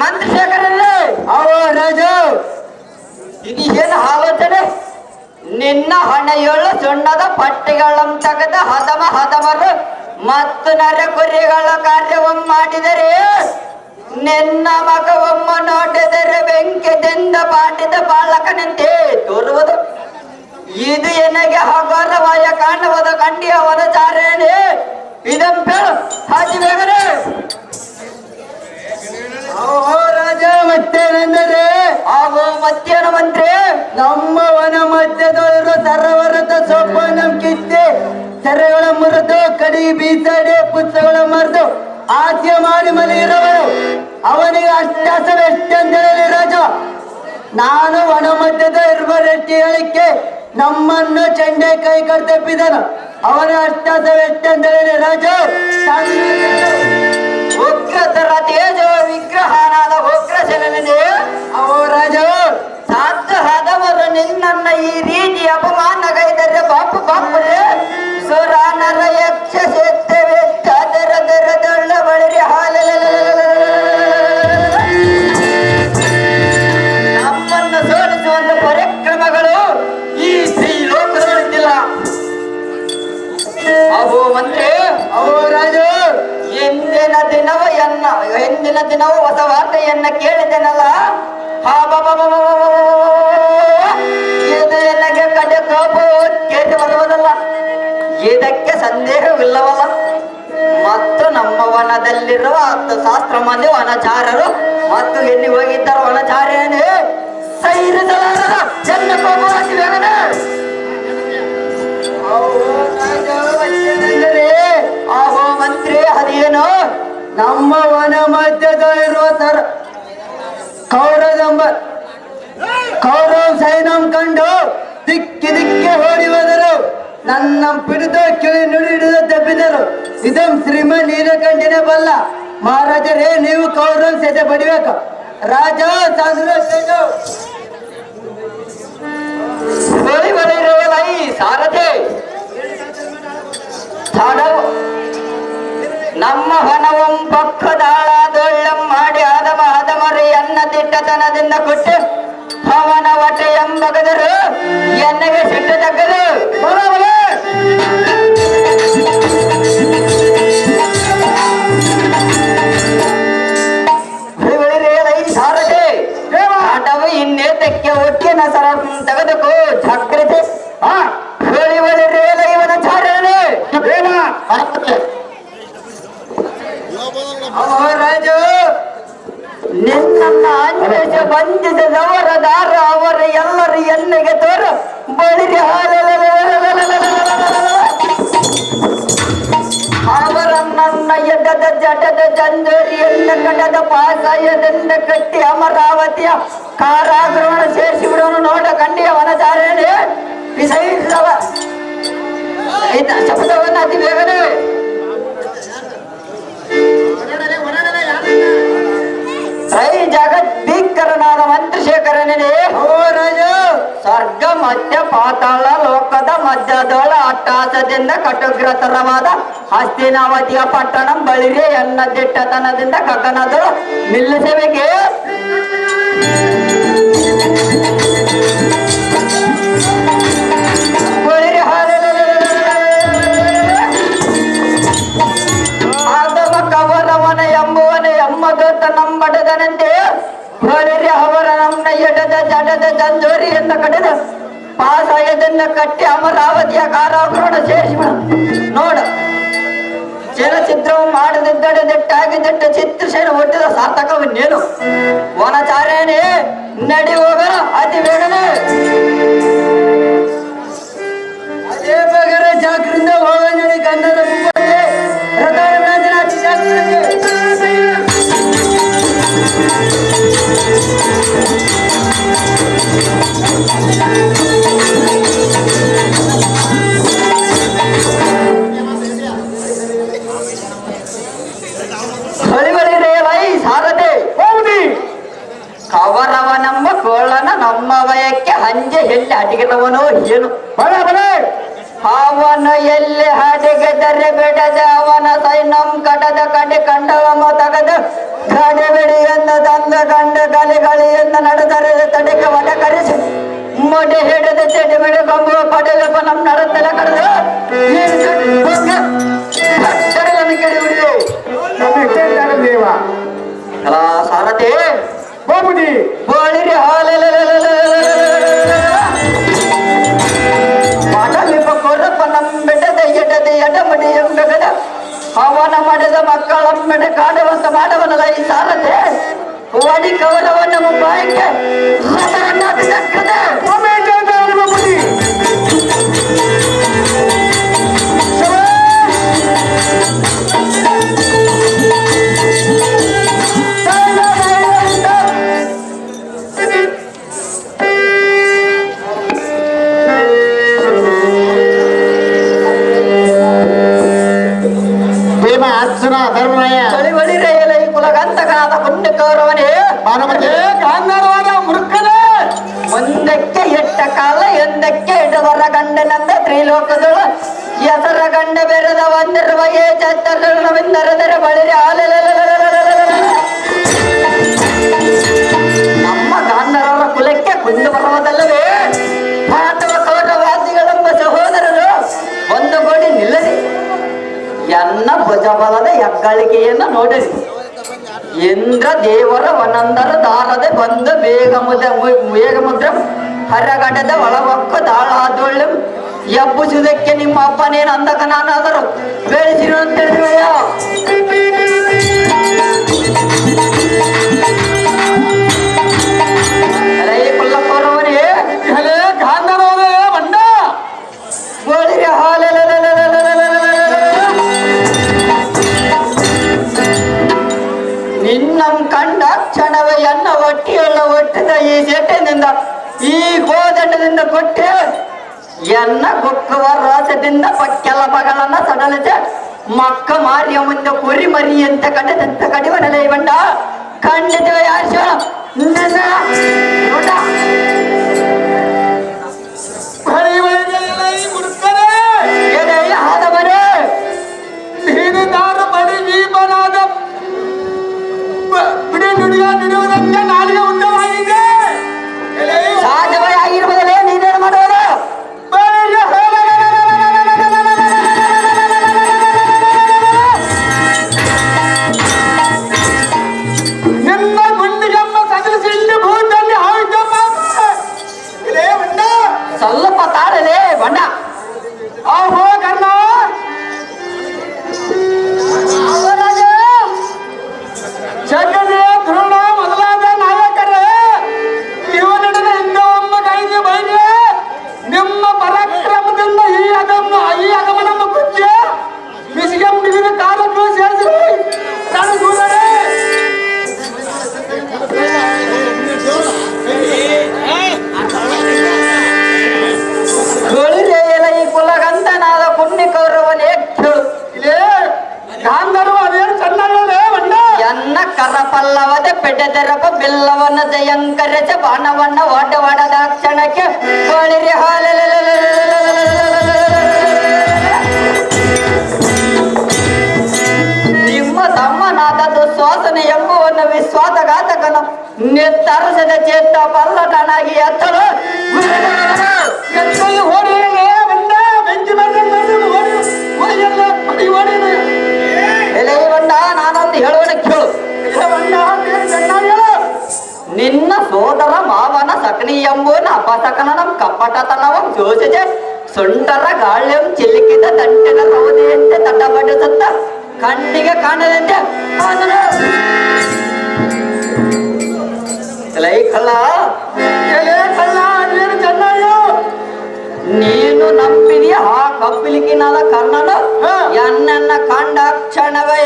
S1: ಮಂತ್ರಶೇಖರಲ್ಲೇ ಅವ ರಾಜ ಏನು ಆಲೋಚನೆ? ನಿನ್ನ ಹಣೆಯೊಳ ಸುಣ್ಣದ ಪಟ್ಟಿಗಳಂ ತೆಗೆದ ಹದಮರು ಮತ್ತು ನರ ಕುರಿಗಳ ಕಾರ್ಯವಂ ಮಾಡಿದರೆ ನಿನ್ನ ಮಗವಮ್ಮ ನೋಡಿದರೆ ಬೆಂಕಿದಿಂದ ಬಾಟಿದ ಬಾಲಕನಂತೆ ತೋರುವುದು. ಇದು ಎನಗೆ ಹಗರವಾಯ ಕಾಣುವುದು ಕಂಡಿಯವನ ಚಾರಣೆ ಇದಂಪೇಳು ಹಾಜಿಬೇಗರೆ. ರಾಜ ಮತ್ತೇನೆಂದರೆ ಹಾಗೂ ಮತ್ತೇನು ಮಂತ್ರಿ? ನಮ್ಮ ವನ ಮಧ್ಯದವರು ಸರ್ವರತ ಸೊಪ್ಪ ನಮ್ ಕಿತ್ತಿ ತೆರೆಗಳ ಮುರಿದು ಕಡಿ ಬೀಸಡೆ ಪುಸ್ತಕಗಳ ಮರೆದು ಹಾಸ್ಯ ಮಾಡಿ ಮಲಗಿರುವವರು ಅವನಿಗೆ ಅಷ್ಟಾಸವೆಷ್ಟೆಂದೇಳಿ ರಾಜ. ನಾನು ವನ ಮಧ್ಯದ ಇರುವರೆಷ್ಟಿ ಹೇಳಿಕೆ ನಮ್ಮನ್ನು ಚಂಡೆ ಕೈ ಕಡ್ತಪ್ಪಿದನು. ಅವನ ಅಷ್ಟಾಸವೆಷ್ಟೆಂದೇಳಿ ರಾಜ. ಉಗ್ರತರ ತೇಜ ವಿಗ್ರಹನಾದ ಉಗ್ರಸೇನನೇ ಅವೋ ರಾಜ. ಸಾಧ್ಯ ಹದವರು ನಿನ್ನನ್ನ ಈ ರೀತಿ ಅಪಮಾನಗೈದರೆ ಬಾಪು ಬಾಪುರೇ ಸುರಾನರ ಯಕ್ಷ ಸೇತ್ತವೆ ಅದರ ದರದಳ್ಳ ಬಳಿರಿ ಹಾಲ ನಮ್ಮನ್ನು ಸೋಲಿಸುವಂತ ಪರಿಕ್ರಮಗಳು ಈ ಶ್ರೀ ಲೋಕದಲ್ಲಿಲ್ಲ. ಅಹೋ ಮಂತ್ರಿ, ಅಹೋ ರಾಜ, ಎಂದಿನ ದಿನವೂ ಹೊಸ ವಾರ್ತೆಯನ್ನ ಕೇಳಿದೆನಲ್ಲ. ಇದು ಸಂದೇಹವಿಲ್ಲವಲ್ಲ. ಮತ್ತು ನಮ್ಮ ವನದಲ್ಲಿರುವ 10 ಸಹಸ್ರ ಮಂದಿ ವನಚಾರರು ಮತ್ತು ಎಲ್ಲಿ ಹೋಗಿದ್ದರು ವನಚಾರ್ಯನೇ ಸೈರಿಸಲಾರದ ಚೆನ್ನ ಹೋಗುವಂತೆ ಆಹೋ ಮಂತ್ರಿ, ಅದೇನು ನಮ್ಮ ವನ ಮಧ್ಯದ ಇರುವ ಕೌರವ ಸೈನ್ಯಂ ಕಂಡು ದಿಕ್ಕಿ ಓಡಿ ಹೋದರು. ನನ್ನ ಪಿಡಿದು ಕಿಳಿ ನುಡಿ ಹಿಡಿದು ತಪ್ಪಿದರು. ಇದಂ ಶ್ರೀಮನ್ ನೀಲಕಂಠಿನೇ ಬಲ್ಲ. ಮಹಾರಾಜರೇ, ನೀವು ಕೌರವ ಸೆದೆ ಬಡಿಬೇಕು. ರಾಜ ಸಾರಥಿ ನಮ್ಮ ವನವಂ ಪಕ್ಕದಾಳದೊಳ್ಳಂ ಮಾಡಿ ಆದಮರಿ ಅನ್ನ ತಿಟ್ಟತನದಿಂದ ಕೊಟ್ಟು ಅವನ ಹೊಟ್ಟೆ ಎಂಬಗದರು ಎಣ್ಣೆಗೆ ಸಿಟ್ಟು ತಕ್ಕದು. ಸಾರಥಿ ಆಟವು ಇನ್ನೇತಕ್ಕೆ ಒಕ್ಕಿನ ಸರ ತೆಗೆದುಕೋ ಜಾಗ್ರತೆ. ಇವನ ಚಾರಣೆ ರಾಜು ನಿನ್ನನ್ನು ಅನ್ವೇಷ ಬಂಧಿಸಿದವರ ದಾರ ಅವರ ಎಲ್ಲರ ಎಣ್ಣೆಗೆ ತೋರು ಬಳಿರಿ ಅವರ ನನ್ನ ಎಡದ ಜಟದ ಜಂಜರಿಯಿಂದ ಕಡದ ಪಾಸಾಯದಿಂದ ಕಟ್ಟಿ ಅಮರಾವತಿಯ ಕಾರಾಗೃಹ ಸೇರಿಸಿ ಬಿಡೋನು ನೋಡ ಕಂಡಿಯ ವನಚಾರಣೆ ವಿಸೈಸವ ಶಬ್ದವನ್ನು ಅತಿ ಬೇಗನೆ ಜಗದ್ಭೀಕರನಾದ ಮಂತ್ರಿಶೇಖರನೇ ಸ್ವರ್ಗ ಮಧ್ಯ ಪಾತಾಳ ಲೋಕದ ಮಧ್ಯದೊಳ ಅಟ್ಟಾಸದಿಂದ ಕಟುಗ್ರತರವಾದ ಹಸ್ತಿನಾವತಿಯ ಪಟ್ಟಣ ಬಳಿರೆ ಎನ್ನ ದಿಟ್ಟತನದಿಂದ ಗಗನದೊಳ ನಿಲ್ಲಿಸಬೇಕೆ. ಕವರವನ ಎಂಬುವನ ಎಮ್ಮದೋತ ನಂಬಡದನಂತೆ ಬಳಿರಿ ಅವರ ನಮ್ಮ ಎಡದ ಜಡದ ಜಂಜೋರಿಯಿಂದ ಕಡೆದ ಪಾಸಾಯದಿಂದ ಕಟ್ಟಿ ಅಮರಾವತಿಯ ಕಾರಾಗೃಹ ಸೇರಿಸಿ ನೋಡ. ಚಲಚಿತ್ರವು ಮಾಡದಿದ್ದಡೆ ದಿಟ್ಟಾಗಿ ದಿಟ್ಟ ಚಿತ್ರಸೇನೆ ಹುಟ್ಟಿದ ಸಾರ್ಥಕವನ್ನೇನು. ವನಚಾರ್ಯನೇ ನಡಿ ಹೋಗರ ಅತಿ ಬೇಗನೆ. ಅದೇ ಬೇಗರ ಜಾಗ್ರಿಂದ ಹೋಗ ನಡಿ ಗಂಧದ ಸಾರಥಿ ಕವರವನಮ್ಮ ಕೊಳ್ಳನ ನಮ್ಮ ವಯಕ್ಕೆ ಹಂಜೆ ಎಲ್ಲಿ ಅಡಿಗೆದವನೋ ಏನು ಅವನು ಎಲ್ಲಿ ಹಾಡಿಗೆದರೆ ಬಿಡದೆ ಅವನ ಸೈನ್ಯಂ ಕಡದ ಕಡೆ ಕಂಡವಮ ತಗದು ಗಡೆ ಬಿಡಿಯಿಂದ ತಂದ ಕಂಡ ಕಲಿಗಳಿಯಿಂದ ನಡೆದರೆ ತಡೆಗೆ ಒಡ ಕರೆಸಿ ಮೊಡೆ ಹಿಡಿದ ಚೆಡಿ ಬಿಡಿ ಕೊಂಬು ಪಡೆಯಪ್ಪ ನಮ್ಮ ನಡತೆಲ್ಲ ಕರೆದು ಕೆಡಿ ಬಿಡಿ ಸಾರಥಿ ಬೋಳಿರಿ ಕೊರಪ್ಪ ನಂಬಿಡದ ಎಡದೆ ಎಡಮಡಿ ಎಂಬೆಗದ ಅವನ ಮಡದ ಮಕ್ಕಳಂಬೆಡ ಕಾಡುವಂತ ಮಾಡವನಲ್ಲ ಈ ಸಾರಥೆ ಒಡಿ ಕವಲವನ್ನು ಮುಂಬಾಯಿಗೆ ಮುಂದಕ್ಕೆ ಎಟ್ಟ ಕಾಲ ಎಂದಕ್ಕೆ ಇಡವರ ಗಂಡನಂದ ತ್ರಿಲೋಕದೊಳ ಎಸರ ಗಂಡ ಬೆರೆದ ಒಂದಿರುವ ಏಚರದರೆ ಬಳಿರಿ ನಮ್ಮ ಗಾಂಧರ್ವರ ಕುಲಕ್ಕೆ ಕುಂದು ಬರುವುದಲ್ಲವೇ? ಪಾಂಡವ ಕೌರವಾದಿಗಳೆಂಬ ಸಹೋದರರು ಒಂದು ಗೋಡಿ ನಿಲ್ಲದೆ ಎನ್ನ ಭುಜಬಲದ ಹೆಗ್ಗಳಿಕೆಯನ್ನು ನೋಡಿರಿ. ಇಂದ್ರ ದೇವರ ವನಂದರ ದಾರದೆ ಬಂದು ಬೇಗ ಮುದ್ರೆ ಹರಗಡದ ಒಳವಕ್ಕು ದಾಳಾದೊಳ್ಳು ಎಬ್ಬಿಸುವುದಕ್ಕೆ ನಿಮ್ಮ ಅಪ್ಪನೇನು ಅಂದಕ ನಾನಾದರೂ ಬೆಳೆಸಿರು ಅಂತ ಹೇಳಿದೆಯೋ? ಕೊಲ್ಲಪ್ಪರವರೇ ಗಾಂಧರ್ವೇ ಬಂಡ ಗೋಳಿಗೆ ಹಾಲೆ ನಿನ್ನಂ ಕಂಡ ಕ್ಷಣವೇ ಎನ್ನ ಒಟ್ಟಿಯೆಲ್ಲ ಒಟ್ಟಿದ ಈ ಸೆಟ್ಟಿನಿಂದ ಈ ಗೋದಂಡದಿಂದ ಕೊಟ್ಟೆ ಎನ್ನ ಗೊಕ್ಕುವ ರೋಸದಿಂದ ಪಕ್ಕೆಲ್ಲ ಮಗಳನ್ನ ಸಡಲಿದೆ ಮಕ್ಕ ಮಾರಿಯ ಮುಂದೆ ಕುರಿ ಮರಿ ಅಂತ ಕಡೆದಂತ ಕಡಿವನಲೆ ಬಂಡ ಖಂಡಿತ ಯಾಶ ಆದವರೇ
S2: ನುಡಿಯುವುದಕ್ಕೆ ನಾಲಿಗೆ ಉದ್ದವಾಗಿದೆ.
S1: ಸಾಧವೇ ಆಗಿರುವುದಲ್ಲೇ ನೀನೇನು ಮಾಡೋದು?
S2: ನಿಮ್ಮ ಗುಂಡಿಗಮ್ಮ ಸದಲಿಸಿ ಇಲ್ಲಿ ಭೂತಲ್ಲಿ ಹಾಯ್ತಮ್ಮ.
S1: ಸ್ವಲ್ಪ ತಾಳಲೇ ಬಣ್ಣ.
S2: ಆಹೋ ಕರ್ಣ ಜಗದೇ ಧ್ರುಣ ಮೊದಲಾದ ನಾಯಕರೇ, ಇವನೊಡನೆ ಇಂದ ಒಮ್ಮ ಕೈಗೆ ಬೈದೆ ನಿಮ್ಮ ಪರಾಕ್ರಮದಿಂದ ಈ ಅಗಮನಮ್ಮ ಕುಚ್ಚ ಬಿಸಿಗಂ ಬಿಗಿದ ಕಾಲಕ್ಕೂ ಸೇರಿಸಿ ನಾನು ದೂರರೇ
S1: ಗೋಳಿಗೆಯಲ್ಲ ಈ ಕುಲಗಂತನಾದ ಪುಣ್ಯ ಕೌರವನೇ ಕೇಳು.
S2: ಇಲ್ಲೇ ಗಾಂಧರ್ವ ಅದೇನು ಚೆನ್ನಾಗಿದೆ ಬಣ್ಣ.
S1: ಎನ್ನ ಕರ ಪಲ್ಲವದೆ ಪೆಡ್ಡೆದೆರಪ ಬಿಲ್ಲವನ್ನ ಜಯಂಕರಚ ಬಾಣವನ್ನ ಓಡವಾಡದ ಕ್ಷಣಕ್ಕೆ ಗೋಳಿರಿ ಹಾಲೆ ನಿಮ್ಮ ತಮ್ಮನಾದ ದುಶ್ವಾಸನೆ ಎಂಬುವನ್ನ ವಿಶ್ವಾಸಘಾತಕನು ನಿರ್ಧರಿಸದ ಚೇತ ಪಲ್ಲಟನಾಗಿ ಎತ್ತಲು
S2: ಎತ್ತಲು ಓಡಿಯೇ ಬಂದ ಬೆಂಕಿ
S1: ಎಲೆ ಬಂಡ ನಾನೊಂದು ಹೇಳುವನ ಕೇಳು. ನಿನ್ನ ಸೋದರ ಮಾವನ ಸಕಣಿ ಎಂಬುವನ ಅಪಸಕನ ಕಪಟತನವಂ ಜೋಸಿದೆ ಸುಂಟರ ಗಾಳ್ಯಂ ಚಿಲಿಕಿದ ದಂಟಿನ ಸೌದೆಯಂತೆ ತಟ್ಟಬಡಿಸುತ್ತ ಕಣ್ಣಿಗೆ ಕಾಣದಂತೆ ಕಲ್ಲ ನೀನು ನಂಬಿದೀಯ ಆ ಕಪ್ಪಿಲಿಕ್ಕಿನಾದ ಕರ್ಣನು ಎನ್ನ ಕಂಡ ಕ್ಷಣವೇ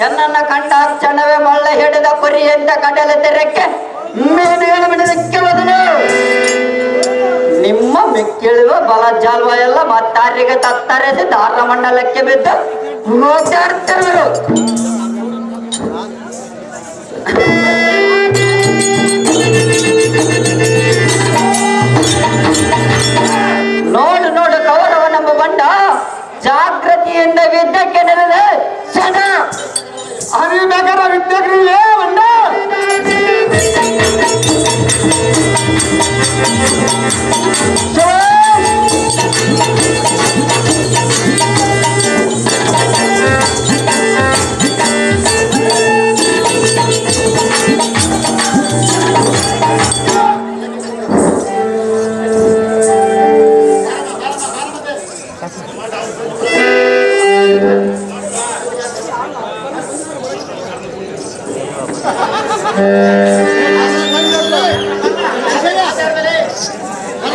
S1: ಎನ್ನ ಕಂಡ ಕ್ಷಣವೇ ಮಳ್ಳ ಹಿಡಿದ ಕುರಿ ಅಂತ ಕಡಲ ತೆರಕ್ಕೆ ಮೀನುಗಳು ಬಿಡದಕ್ಕೆ ಹೋದನು. ನಿಮ್ಮ ಮಿಕ್ಕಿಳುವ ಬಲ ಜಾಲ್ವ ಎಲ್ಲ ಮತ್ತಾರಿಗೆ ತತ್ತರಿಸಿ ದಾರ ಮಂಡಲಕ್ಕೆ ಬಿದ್ದು ಹೋಗ್ತಾಡ್ತಿರುವರು. ನೋಡು ನೋಡು ಕೌರವ ನಮ್ಮ ಬಂಡ ಜಾಗೃತಿಯಿಂದ ವಿದ್ಯಕ್ಕೆ ನೆನೆದೆ ಸಣ
S2: ಅರಿಬೇಕಾರ ವಿದ್ಯಾಗ್ರಿಯೇ ಬಂಡ.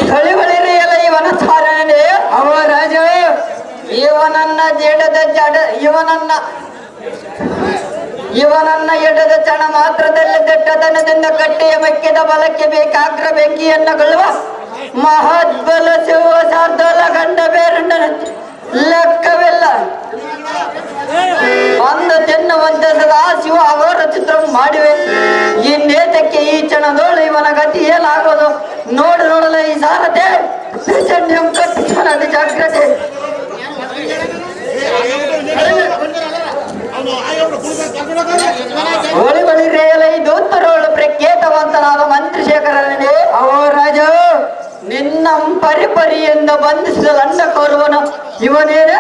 S1: ಕಳಿವಳಿರಿಯಲ್ಲ ಇವನ ಚಾರಣೆ ಅವ ರಾಜ ಇವನನ್ನ ಜೇಡದ ಜಡ ಇವನನ್ನ ಎಡದ ಚಣ ಮಾತ್ರದಲ್ಲಿ ದಟ್ಟತನದಿಂದ ಕಟ್ಟೆಯ ಮೆಕ್ಕಿದ ಬಲಕ್ಕೆ ಬೇಕಾಗ್ರ ಬೆಂಕಿಯನ್ನು ಕೊಳ್ಳುವ ಮಹದ್ಬಲ ಶಿವ ಶಾರ್ದೋಲ ಗಂಡ ಬೇರುಂಡ ಲೆಕ್ಕವಿಲ್ಲ ಒಂದು ತಿನ್ನುವಂತೆ ಸದಾ ಶಿವ ಅಘೋರ ಚಿತ್ರ ಮಾಡಿವೆ. ಈ ನೇತಕ್ಕೆ ಈ ಕ್ಷಣದೋಳು ಇವನ ಗತಿ ಏನಾಗೋದು ನೋಡಲ ಈ ಸಾರತೆ ಜಾಗ್ರತೆ. ಹೋಳಿ ಬಳಿರೆಯಲ ಈ ದೂತರೋಳು ಪ್ರಖ್ಯಾತವಂತನಾದ ಮಂತ್ರಿಶೇಖರನೇ ಅವೋ ರಾಜ ನಿನ್ನ ಪರಿಪರಿಯಿಂದ ಬಂಧಿಸಿದ ಲಂಡ ಕೌರವನು ಇವನೇನೆ.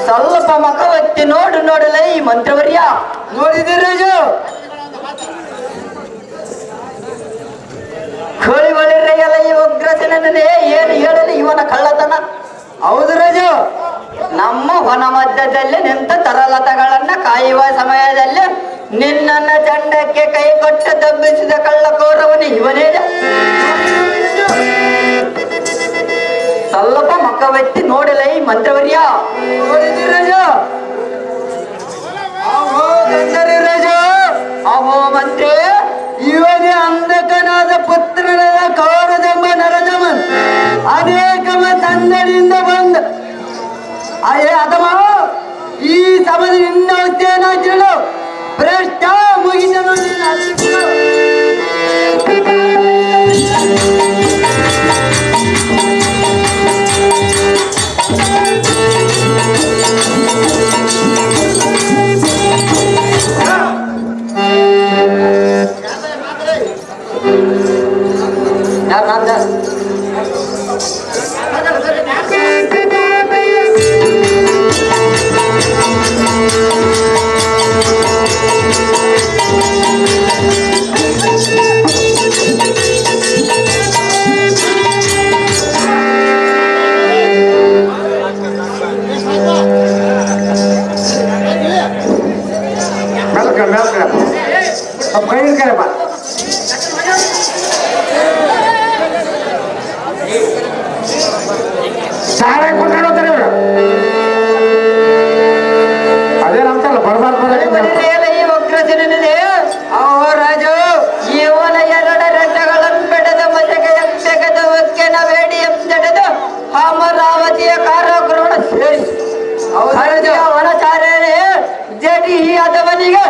S1: ಸ್ವಲ್ಪ ಮಖವತ್ತಿ ನೋಡಲೇ ಈ ಮಂತ್ರವರ್ಯ ನೋಡಿದೆ ರಾಜ. ಕೋಳಿ ಬಳಿರೆಯಲ ಈ ಉಗ್ರಸೇನ ಹೊನ ಮಧ್ಯದಲ್ಲಿ ನಿಂತ ತರಲತಗಳನ್ನ ಕಾಯುವ ಸಮಯದಲ್ಲಿ ನಿನ್ನನ್ನ ಚಂಡಕ್ಕೆ ಕೈ ಕೊಟ್ಟು ದಬ್ಬಿಸಿದ ಕಳ್ಳಕೋರವನು ಇವನೇ. ಸ್ವಲ್ಪ ಮಕ್ಕವೆತ್ತಿ ನೋಡಲ ಈ ಮಂತ್ರವರ್ಯ. ಅಹೋ ಮಂತ್ರಿ, ಇವನೇ ಅಂಧಕನಾದ ಪುತ್ರನಾದ ಕೌರದೆಂಬ ನರದಮನ್ ಅನೇಕಮ ತಂದೆಯಿಂದ ಬಂದ. ಅಯ್ಯೇ ಅದಮ, ಈ ಸಮದ ನಿನ್ನ ಏನಾಗಿರಲು ಭ್ರಷ್ಟ ಮುಗಿದನು.
S2: ಅದೇನಂತಲ್ಲ ಬರ್ಬಾರ್ದು.
S1: ಈ ವಕ್ರಸೇನನಿದೆ. ಅಹೋ ರಾಜು, ಇವನ ಎರಡು ರಥಗಳನ್ನು ಬೆಳೆದ ಮಜಗೆ ಎಂತೆಗೆದ ಒಕ್ಕೆನ ಬೇಡಿ ಎಂದೆಡೆದು ಅಮರಾವತಿಯ ಕಾರಾಗೃಹ ಸೇರಿಸಿ ವನಚಾರ್ಯನೇ ಜಡಿ ಅದವನಿಗೆ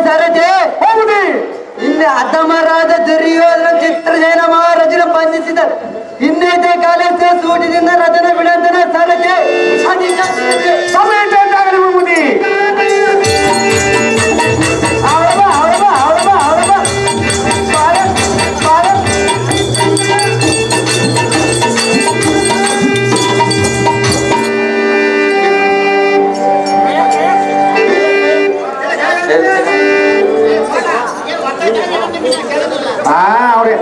S1: ಸರತೆ ಹೋಗುದಿ. ಇನ್ನೇ ಅಧಮರಾದ ದುರ್ಯೋಧನ ಚಿತ್ರಜೇನ ಮಹಾರಾಜನ ಬಂಧಿಸಿದರು. ಇನ್ನೈತೆ ಕಾಲೇಜ ಸೂಟಿನಿಂದ ರಥನ ಬಿಡಂತನ ಸರತೆ
S2: ಅವ್ರಿ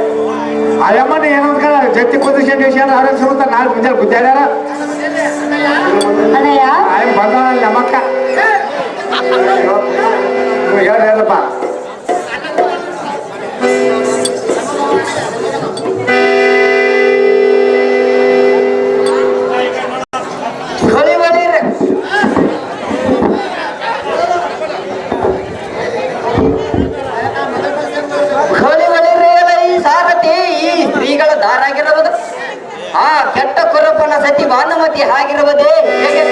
S2: ಅಯ್ಯಮ್ಮನ ಏನಂತ ಜತ್ತಿ ಕುದಿಸ್ಕೊಂಡು ಅವ್ರ ಸುತ್ತ ನಾಲ್ಕು ಮುಂಜಾನೆ ಗುದ್ದಾಡ್ಯಾರ. ಆಯ್ ಬಂದ ನಮ್ಮಕ್ಕ ಹೇಳಪ್ಪ.
S1: ದಾರಾಗಿರುವುದು ಆ ಕೆಟ್ಟ ಕುರುಪನ ಸತಿ ಭಾನುಮತಿ ಆಗಿರುವುದೇ ಹೇಗೆ?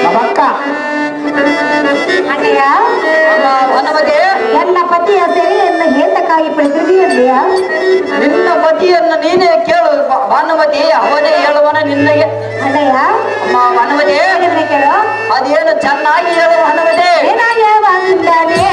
S2: ನಮ್ಮಕ್ಕ
S1: ಭಾನುಮತಿ,
S3: ನನ್ನ ಪತಿಯ ಸೆರೆಯನ್ನು ಹೇತಕ್ಕಾಗಿ ಪಡೆದಿದೆಯಲ್ಲಿಯ?
S1: ನಿನ್ನ ಪತಿಯನ್ನು ನೀನೇ ಕೇಳು ಭಾನುಮತಿ, ಅವನೇ ಹೇಳುವನ ನಿನ್ನಗೆ.
S3: ಅಣ್ಣಯ್ಯ
S1: ಅಮ್ಮ ಭಾನುಮತಿ,
S3: ಕೇಳು.
S1: ಅದೇನು ಚೆನ್ನಾಗಿ ಹೇಳು ಭಾನುಮತಿ.
S3: ಏನಾಗೆ ಬಂದನೆ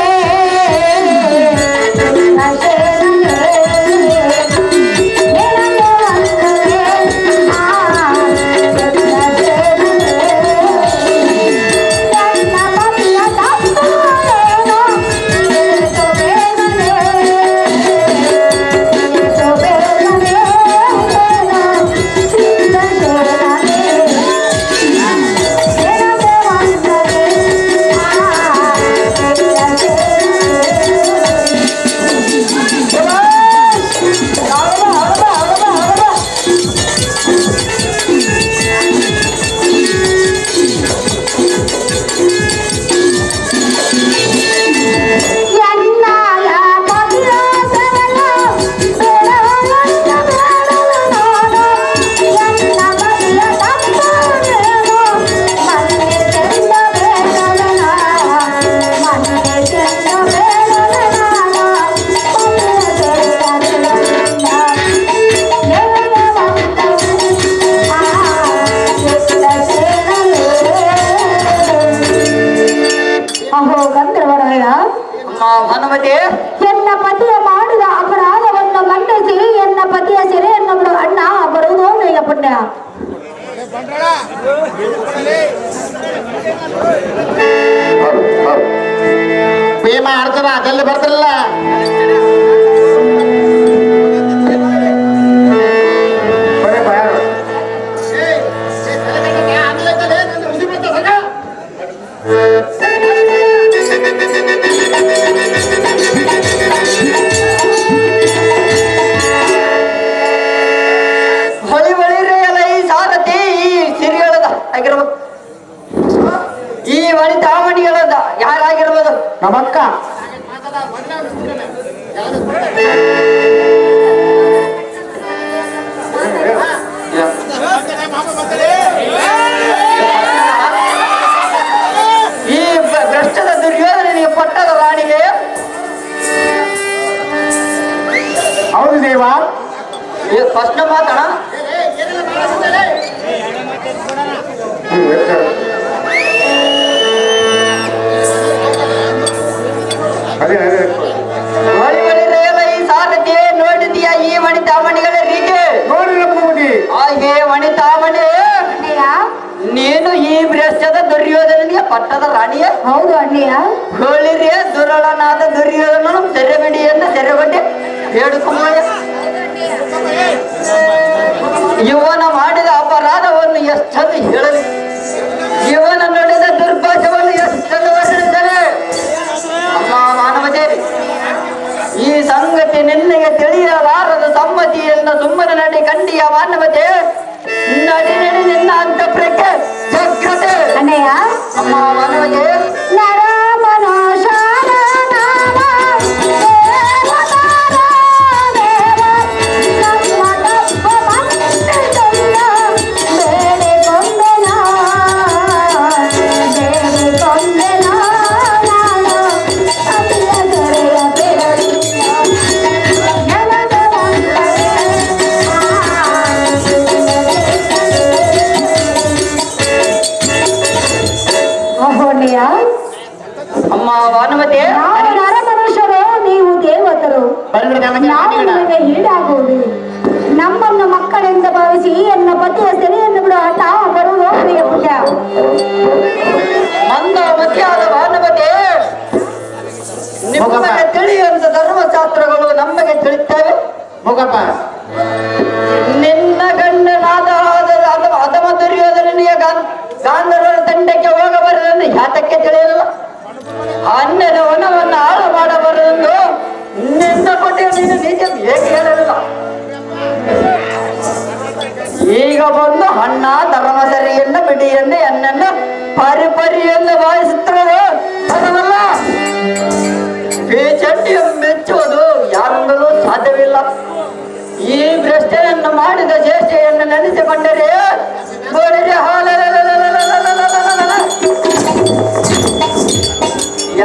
S1: ಭಾನುಮತಿ,
S3: ಎನ್ನ ಪತಿಯ ಮಾಡಿದ ಅಪರಾಧವನ್ನು ಮನ್ನಿಸಿ ಎನ್ನ ಪತಿಯ ಸೆರೆಯನ್ನು ಬಿಡು ಅಣ್ಣ, ಬರುವುದೋ ಬೇಗ ಪುಣ್ಯ.
S2: ಭೀಮ ಅರ್ಜುನ ಜಲ್ದಿ ಬರ್ತಿರಲ್ಲ.
S1: ವನಿತಾಮಣಿಗಳ ಯಾರಾಗಿರ್ಬೋದು?
S2: ನಮ್ಮಕ್ಕ.
S1: ಈ ಭ್ರಷ್ಟದ ದುರ್ಯೋಧನಿಗೆ ಪಟ್ಟದ ರಾಣಿಗೆ.
S2: ಹೌದು ದೇವ.
S1: ಫಸ್ಟ್ ಮಾತಣ
S2: ಅದೇ
S1: ಒಳಿರೇಲ ಈ ಸಾರಥಿ ನೋಡಿದೀಯ ಈ ವನಿತಾಮಣಿಗಳ ರೀತಿ?
S2: ನೋಡಿರಬಹುದು.
S1: ಹಾಗೆ ವನಿತಾಮಣಿ
S3: ಅಣ್ಣಯ್ಯ.
S1: ನೀನು ಈ ಭ್ರಷ್ಟದ ದುರ್ಯೋಧನಿಗೆ ಪಟ್ಟದ ರಾಣಿಯ?
S3: ಹೌದು ಅಣ್ಣಯ್ಯ.
S1: ಹೇಳಿರಿಯ ದುರಳನಾದ ದುರ್ಯೋಧನನು ಸೆರೆಬಿಡಿ ಎಂದು ಸೆರೆಬಡ್ಡಿ ಬೇಡುಕೊಂಬ. ಇವನ ಮಾಡಿದ ಅಪರಾಧವನ್ನು ಎಷ್ಟೊಂದು ಹೇಳಲಿ, ಇವನ ನಡೆದ ದುರ್ಭಾಷವನ್ನು ಎಷ್ಟೊಂದು ವರ್ಣಿಸಲಿ. ಅಮ್ಮ ಮಾನವದೇವಿ, ಈ ಸಂಗತಿ ನಿನ್ನಗೆ ತಿಳಿಯಲಾರದ ಸಮ್ಮತಿಯಿಂದ ಸುಮ್ಮನೆ ನಡಿ ಕಂಡಿಯ ಮಾನವತೆ. ನಡಿ ನಡಿ ನಿನ್ನ ಅಂತಃಪ್ರಕ್ಕೆ ಜಾಗ್ರತೆ.
S3: ಅಣ್ಣಯ್ಯ.
S1: ಅಮ್ಮ ಮಾನವತೆ, ಅಮ್ಮ ಭಾನುಮತಿ,
S3: ನಾವು ನರಮನುಷ್ಯರು, ನೀವು ದೇವತರು. ನಾವು ನಿಮಗೆ ಈಡಾಗುವುದು. ನಮ್ಮನ್ನು ಮಕ್ಕಳೆಂದು ಭಾವಿಸಿ ಎನ್ನ ಪತಿಯ ಸೆರೆಯನ್ನು ಬಿಡುವ ಹಠ ಬರುವುದು ಪ್ರಿಯ ಪುಟ್ಟ.
S1: ಮಂದ ಮತಿಯಾದ ಭಾನುಮತಿ, ನಿಮಗೆ ತಿಳಿಯುವಂತ ಧರ್ಮಶಾಸ್ತ್ರಗಳು ನಮಗೆ ತಿಳಿಯುತ್ತವೆ.
S2: ಹೋಗಪ್ಪ.
S1: ನಿನ್ನ ಗಂಡನಾದ ಅಧಮ ದುರ್ಯೋಧನಿಗೆ ಗಾಂಧರ್ವರ ತಂಡಕ್ಕೆ ಹೋಗಬಾರದೆಂದು ಯಾತಕ್ಕೆ ತಿಳಿಯಲಿಲ್ಲ? ಅನ್ನದ ವನವನ್ನು ಹಾಳು ಮಾಡಬಾರದೆಂದು ನಿನ್ನ ಕೊಟ್ಟೆ ನೀನು ನಿಜ ಹೇಗೆ ಹೇಳಲಿಲ್ಲ? ಈಗ ಬಂದು ಅಣ್ಣ ಧರ್ಮಸರಿಯನ್ನು ಬಿಡಿಯನ್ನು ಎನ್ನನ್ನು ಪರಿಪರಿಯನ್ನು ಭಾವಿಸುತ್ತಿರೋದು ಅದಲ್ಲ. ಚಂಡಿಯ ಮೆಚ್ಚುವುದು ಯಾರಿಂದಲೂ ಸಾಧ್ಯವಿಲ್ಲ. ಈ ಭ್ರಷ್ಟನನ್ನು ಮಾಡಿದ ಜ್ಯೇಷ್ಠೆಯನ್ನು ನೆನೆಸಿಕೊಂಡರೆ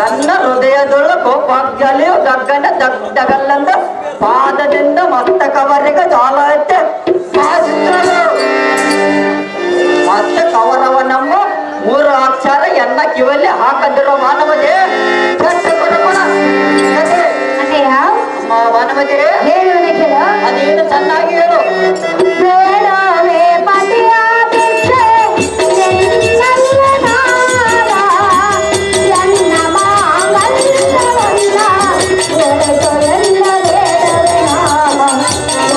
S1: ಎನ್ನ ಹೃದಯದೊಳ ಕೋಪಾಗ್ಯಲಿಯು ಗಗ್ಗನ ದಗ್ಗಲ್ಲಂದ ಪಾದದಿಂದ ಮಸ್ತಕವರೆಗೆ ಜಾಲತೆ ಮತ್ತೆ ಕವರವ ನಮ್ಮ 3 ಅಕ್ಷರ ಎನ್ನ ಕಿವಲ್ಲಿ ಹಾಕದಿರೋ ಮಾನವದೇ
S3: ಅಣ್ಣಯ್ಯ.
S1: ಮಾನವದೇ
S3: ಹೇಳುವನೆ ಕೇಳ.
S1: ಅದೇನು ಚೆನ್ನಾಗಿ ಹೇಳು.
S3: ಬೇಡವೇ ಪತಿಯ ಭಿಕ್ಷೆ ಎನ್ನಲ್ಲ ನಾರ, ಎನ್ನ ಮಾಂಗಲ್ಯವನ್ನ ಒರೆಸು ಎನ್ನ ಬೇಡವೇ ನಾಮ,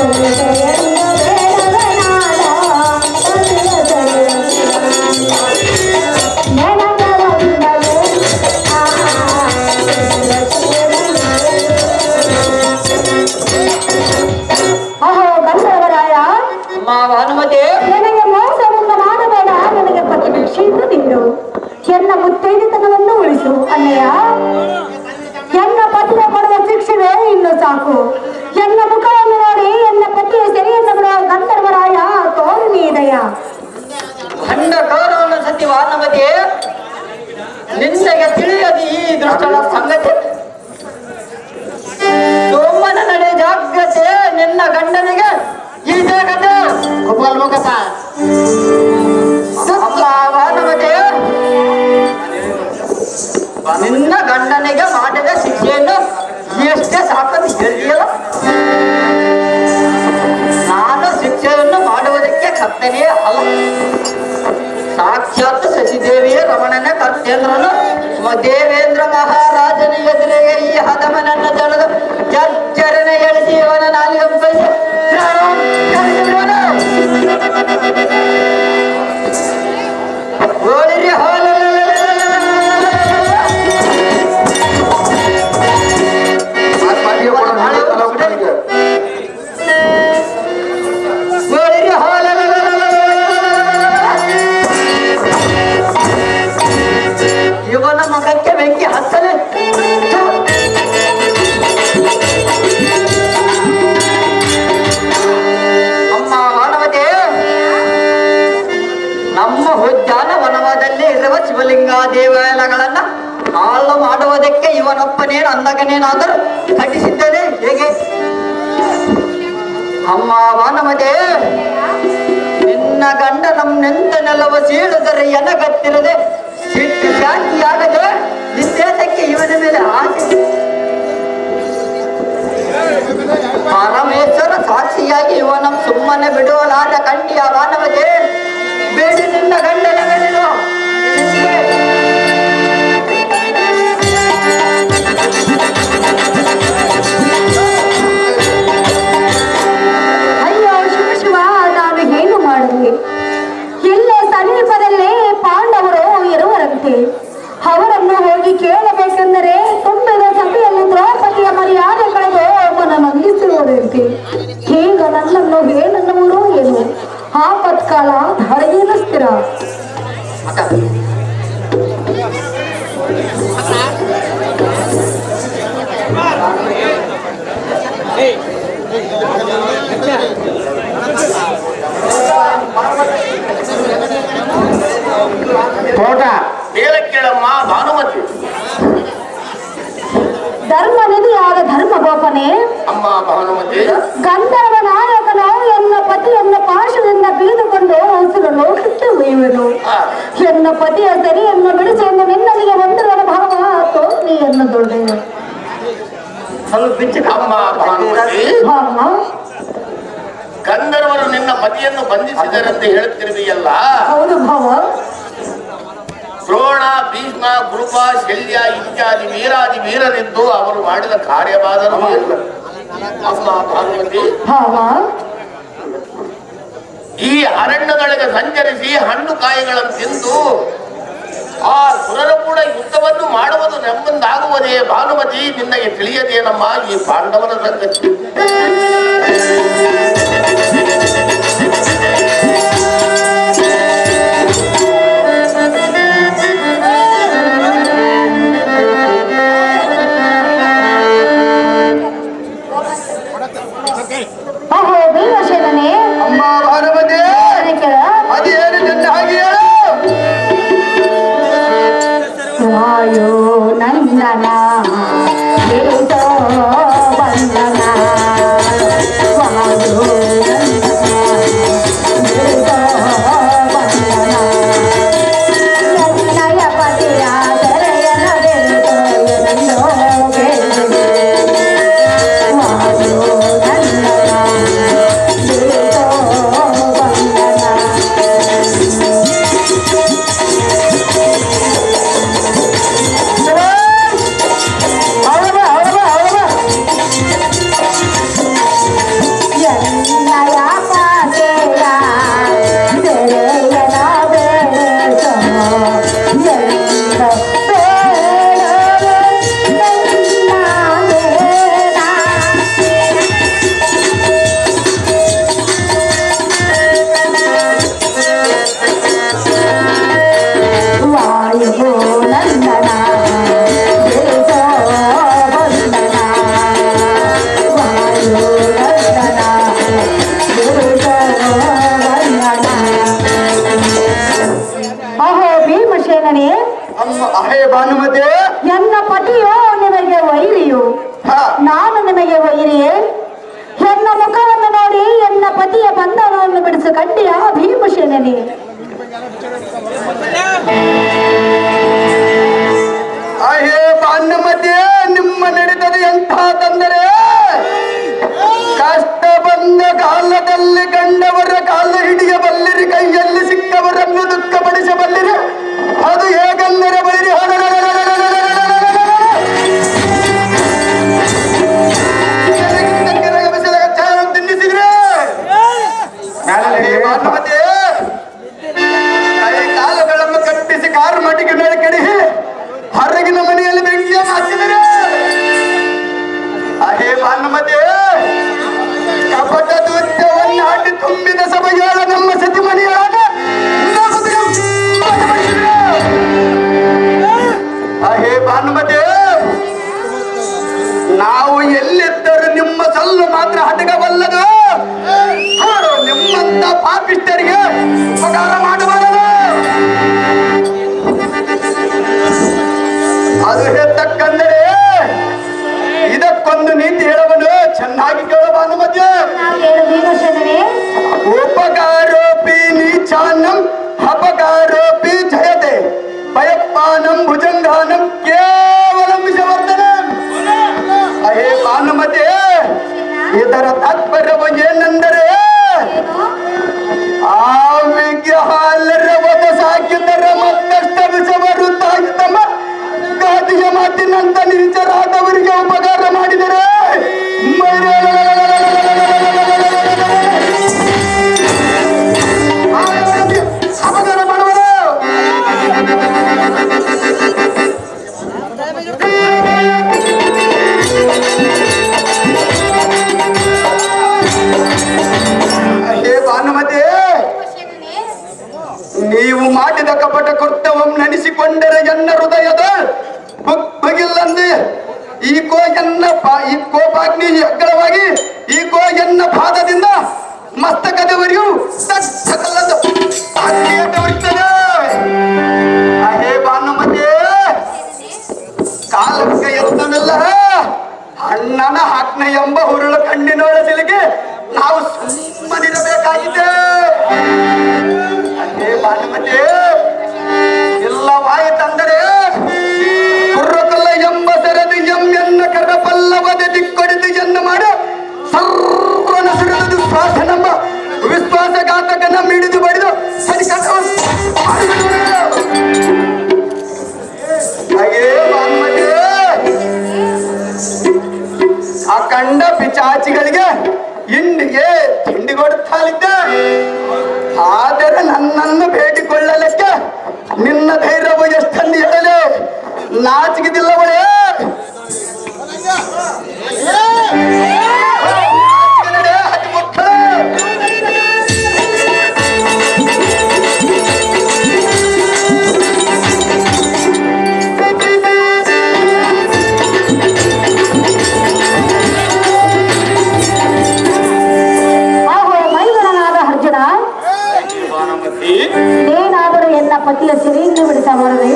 S3: ಒರೆಸು ಎನ್ನ ಬೇಡವೇ ನಾಡ, ನೆನಪರೊಂದವೇ ಅಹೋ ಗಂಧರ್ವರಾಯ,
S1: ಭಾನುಮತಿ
S3: ನನಗೆ ಮೋಸವನ್ನು ಮಾಡಬೇಡ. ನನಗೆ ಪತಿ ಭಿಕ್ಷೆಯನ್ನು ನೀಡು. ಎನ್ನ ಮುತ್ತೈದೆತನವನ್ನು ಉಳಿಸು ಅಣ್ಣಯ್ಯ. ಎನ್ನ ಪತಿಯ ಪಡುವ ಶಿಕ್ಷೆಗೆ ಇನ್ನು ಸಾಕು. ಎನ್ನ ಮುಖವನ್ನು ನೋಡಿ ಎನ್ನ ಪತಿಯ ಸೆರೆಯನ್ನು ಬಿಡುವ ಗಂಧರ್ವರಾಯ ತೋರು ನೀ ದಯ.
S1: ಭಂಡ ಗೌರವನ ಸತಿ ಭಾನುಮತಿ, ನಿನ್ನಗೆ ತಿಳಿಯದು ಈ ದುಷ್ಟಳ ಸಂಗತಿ. ಸೋಮನ ನಡೆ ಜಾಗ್ರತೆ. ನಿನ್ನ ಗಂಡನಿಗೆ ಈ ಜಗತ್ತು
S2: ಹೋಗಪ್ಪ.
S1: ಭಾನುಮತಿ, ನಿನ್ನ ಗಂಡನಿಗೆ ಮಾಡಿದ ಶಿಕ್ಷೆಯನ್ನು ಎಷ್ಟೇ ಸಾಕಂತ ಹೇಳಿಯಲ್ಲ. ನಾನು ಶಿಕ್ಷೆಯನ್ನು ಮಾಡುವುದಕ್ಕೆ ಕರ್ತನೇ ಅಲ್ಲ. ಸಾಕ್ಷಾತ್ ಶಶಿದೇವಿಯ ರಮಣನ ಕರ್ತೇಂದ್ರನು ದೇವೇಂದ್ರ ಮಹಾರಾಜನ ಎದುರಿಗೆ ಈ ಹದಮನನ್ನು ತಡೆದು ಚರ್ಚರನ ಎಳಿಸಿ ಇವನ ನಾಲಿಗೆ ಓಡಿರಿ ಹಾಲ ಮುಖಕ್ಕೆ ಬೆಂಕಿ ಹತ್ತಲೆ. ಅಮ್ಮ ಮಾನವತೆ, ನಮ್ಮ ಉದ್ಯಾನವನದಲ್ಲಿ ಇರುವ ಶಿವಲಿಂಗ ದೇವಾಲಯಗಳನ್ನ ಹಾಳು ಮಾಡುವುದಕ್ಕೆ ಇವನೊಬ್ಬನೇನು ಅಂದಗನೇನಾದರೂ ಕಟ್ಟಿಸಿದ್ದೇನೆ ಹೇಗೆ? ಅಮ್ಮ ಮಾನವತೆ, ನಿನ್ನ ಗಂಡ ನಮ್ನೆಂತ ನೆಲವ ಸೀಳಿದರೆ ಎನಗತ್ತಿರದೆ ಸಿಟ್ಟು ಶಾಂತಿಯಾಗದೆ ನಿದ್ದೇಶಕ್ಕೆ ಇವನ ಮೇಲೆ ಆಸೆ. ಪರಮೇಶ್ವರ ಸಾಕ್ಷಿಯಾಗಿ ಇವನ ಸುಮ್ಮನೆ ಬಿಡುವಲಾದ ಕಂಡಿಯ ಮಾನವತೆ, ಬೇಡಿ ನಿನ್ನ ಗಂಡನ ಮೇಲಿರುವ
S3: ಅಯ್ಯೋ ಶಿವ ಶಿವ, ನಾನು ಏನು ಮಾಡಿದೆ? ಇಲ್ಲೇ ಸಮೀಪದಲ್ಲೇ ಪಾಂಡವರು ಇರುವರಂತೆ. ಅವರನ್ನು ಹೋಗಿ ಕೇಳಬೇಕೆಂದರೆ ತುಂಬಿದ ಸಭೆಯಲ್ಲಿ ದ್ರೌಪದಿಯ ಮರ್ಯಾದೆ ಕಳೆದು ಮನಮಂಗಿಸಿರುವುದಂತೆ. ಈಗ ನನ್ನನ್ನು ಏನನ್ನುವರು ಏನು? ಆಪತ್ಕಾಲ ಧರೆಯೇನು ಸ್ಥಿರ.
S2: ತೋಟ
S4: ಬೇರೆ ಕೇಳಮ್ಮ ಭಾನುಮತಿ.
S3: ಧರ್ಮ ನಿಧಿಯಾದ ಧರ್ಮ ಗೋಪನೆ,
S4: ಅಮ್ಮ ಭಾನುಮತಿ,
S3: ಗಂಧರ್ವ ನಾಯಕನು ಎನ್ನ ಪತಿಯನ್ನ ಪಾಶದಿಂದ ಬಿಗಿದುಕೊಂಡು ಉಸಿರು ಲೋಕಕ್ಕೆ ಒಯ್ಯುವನು. ಎನ್ನ ಪತಿಯ ಸರಿಯನ್ನು ಬಿಡಿಸಿ ಎಂದು ನಿನ್ನನಿಗೆ ಒಂದರ ಭಾವ ತೋರಿ ಎನ್ನದೊಡೆ
S4: ಅಮ್ಮ ಭಾನುಮತಿ,
S3: ಭಾವ
S4: ಗಂಧರ್ವರು ನಿನ್ನ ಪತಿಯನ್ನು ಬಂಧಿಸಿದರಂತೆ ಹೇಳುತ್ತಿರುವೆಯಲ್ಲ.
S3: ಹೌದು ಭಾವ.
S4: ದ್ರೋಣ, ಭೀಷ್ಮ, ಕೃಪ, ಶಲ್ಯ ಇತ್ಯಾದಿ ವೀರಾದಿ ವೀರರಿದ್ದು ಅವರು ಮಾಡಿದ ಕಾರ್ಯವಾದರೂ ಇಲ್ಲ. ಅಮ್ಮ ಭಾನುಮತಿ,
S3: ಭಾವ
S4: ಈ ಅರಣ್ಯದೊಳಗೆ ಸಂಚರಿಸಿ ಹಣ್ಣು ಕಾಯಿಗಳನ್ನು ತಿಂದು ಆ ಸುರರು ಕೂಡ ಯುದ್ಧವನ್ನು ಮಾಡುವುದು ನಮ್ಮಂದಾಗುವುದೇ ಭಾನುಮತಿ? ನಿನ್ನಗೆ ತಿಳಿಯದೇನಮ್ಮ ಈ ಪಾಂಡವರ ಸಂಗತಿ.
S3: ಅಹೋ ಭೀಮಸೇನನೇ,
S1: ಅಮ್ಮ ಭಾನುಮತಿ, ಅದೇನು ನನ್ನ ಹಾಗೆ ಹೇಳು.
S3: ವಾಯೋ ನಂದನ ಏತೋ ಬಂದನ, ವಾಯೋ ನಂದನ ಬಂದನ, ನನ್ನಯ ಪತಿಯ ತೆರೆಯನ ಬೆಳೆದೋ ಎಂದೋ ಗೆಳೆದೆ. ವಾಯೋ ನಂದನ ಏತೋ ಬಂದನ. ಎನ್ನಯ ಪಾತೆಯ ತೆರೆಯನ ಬೆಳೆದೋ ಎಂದ ಬೇಡವೇ ನನ್ನಾನೇನ. ವಾಯು ನಂದನ ಏತೋ ಬಂದನ, ವಾಯು ನಂದನ ಏತೋ ಬಂದನ. ಅಹೋ ಭೀಮಸೇನನೇ,
S1: ಅಮ್ಮ ಅಹೇ ಭಾನುಮತಿ,
S3: ಎನ್ನ ಪತಿಯೋ ನಿಮಗೆ ವೈರಿಯು,
S1: ಹಾ,
S3: ನಾನು ನಿಮಗೆ ವೈರಿಯೇ? ಎನ್ನ ಮುಖವನ್ನು ನೋಡಿ ಎನ್ನ ಪತಿಯ ಬಂಧನವನ್ನು ಬಿಡಿಸಿ ಕಂಡಿಯ ಭೀಮಸೇನನೇ?
S1: ಅಹೇ ಭಾನುಮತಿ, ನಿಮ್ಮ ನಡೆದದು ಎಂಥ ತೊಂದರೆ. ಕಷ್ಟ ಬಂದ ಕಾಲದಲ್ಲಿ ಕಂಡವರ ಕಾಲ ಹಿಡಿಯಬಲ್ಲಿರಿ, ಕೈಯಲ್ಲಿ ಸಿಕ್ಕವರನ್ನು ದುಃಖಪಡಿಸಬಲ್ಲಿರಿ. ಅದು ಹೇಗೆಂದರೆ ಬೈರಿ ತಿನ್ನಿಸಿದ್ರೆ ಭಾನುಮತಿ, ಕೈ ಕಾಲುಗಳನ್ನು ಕಟ್ಟಿಸಿ ಕಾಲ
S2: ಅದು ಹೇತಕ್ಕಂದರೆ ಇದಕ್ಕೊಂದು ನೀತಿ ಹೇಳವನು ಚೆನ್ನಾಗಿ ಕೇಳ ಭಾನುಮತಿ.
S3: ನಾವು ಹೇಳು ಭೀಮಸೇನನೇ.
S2: ಉಪಕಾರೋಪಿ ನೀಚಾನಂ ಅಪಕಾರೋಪಿ ಜಯತೆ ಭಯಪಾನಂ ಭುಜಂಗಾನಂ ಕೇವಲಂ ವಿಷವರ್ಧನಂ. ಅಹೇ ಭಾನುಮತಿ, ಇದರ ತಾತ್ಪರ್ಯವು ಏನೆಂದರೆ ಆವಿಗ್ಯಹಾಲರವದ ಸಾಕಿದರ ಮತ್ತಷ್ಟ ವಿಷವರುತ್ತಾಗಿತಮ್ಮ ಗಾದಿಯ ಮಾತಿನಂತ ನಿಜರಾದವರಿಗೆ ಉಪಕಾರ ಮಾಡಿದರೆ ಅಪಕಾರ ಮಾಡುವರು. ಹೇ ಭಾನುಮತಿ, ನೀವು ಮಾಡಿದ ಕಪಟ ಕೃತ್ಯವಂ ನೆನೆಸಿಕೊಂಡರೆ ಎನ್ನ ಹೃದಯದ ಬಗಿಲ್ಲಂದೆ ಈಕೋ ಕೋಪಾಗ್ನಿ ಅಗ್ರವಾಗಿ ಈಕೋ ಎನ್ನ ಪಾದದಿಂದ ಮಸ್ತಕದವರೆಯೂ ಹೇ ಭಾನುಮತಿ, ಕಾಲಕ್ಕೆ ಎತ್ತವಿಲ್ಲ ಅಣ್ಣನ ಹಾಕ್ನ ಎಂಬ ಹುರುಳ ಕಣ್ಣಿನೊಳಸಿಲಿಗೆ ನಾವು ಸುಮ್ಮನಿರಬೇಕಾಗಿದೆ. ಹೇ ಭಾನುಮತಿ, ಇಲ್ಲವಾಯಿತಂದರೆ ಕುರ್ರಕಲ್ಲ ಎಂಬ ಸರದಿ ಎನ್ನ ಕರಪಲ್ಲವದೆ ದಿಕ್ಕೊಡಿದು ಎನ್ನ ಮಾಡ ಸರ್ವನ ಸುರಿದು ಶ್ವಾಸನೆಂಬ ವಿಶ್ವಾಸಘಾತಕನ ಮಿಡಿದು ಬಡಿದು ಹಾಗೇ ಭಾನುಮತಿ, ಆ ಕಂಡ ಪಿಚಾಚಿಗಳಿಗೆ ಇಂಡಿಗೆ ತಿಂಡಿ ಕೊಡುತ್ತಾಲಿದ್ದೆ. ಆದರೆ ನನ್ನನ್ನು ಬೇಡಿಕೊಳ್ಳಲಿಕ್ಕೆ ನಿನ್ನ ಧೈರ್ಯವು ಎಷ್ಟಂದು ಹೇಳಲೆ ನಾಚಿಕಿದಿಲ್ಲವಳೇ?
S3: ಏನಾದರೂ ಎನ್ನ ಪತಿಯ ಸಿರಿಯನ್ನು ಬಿಡಿಸಬಾರದೆ.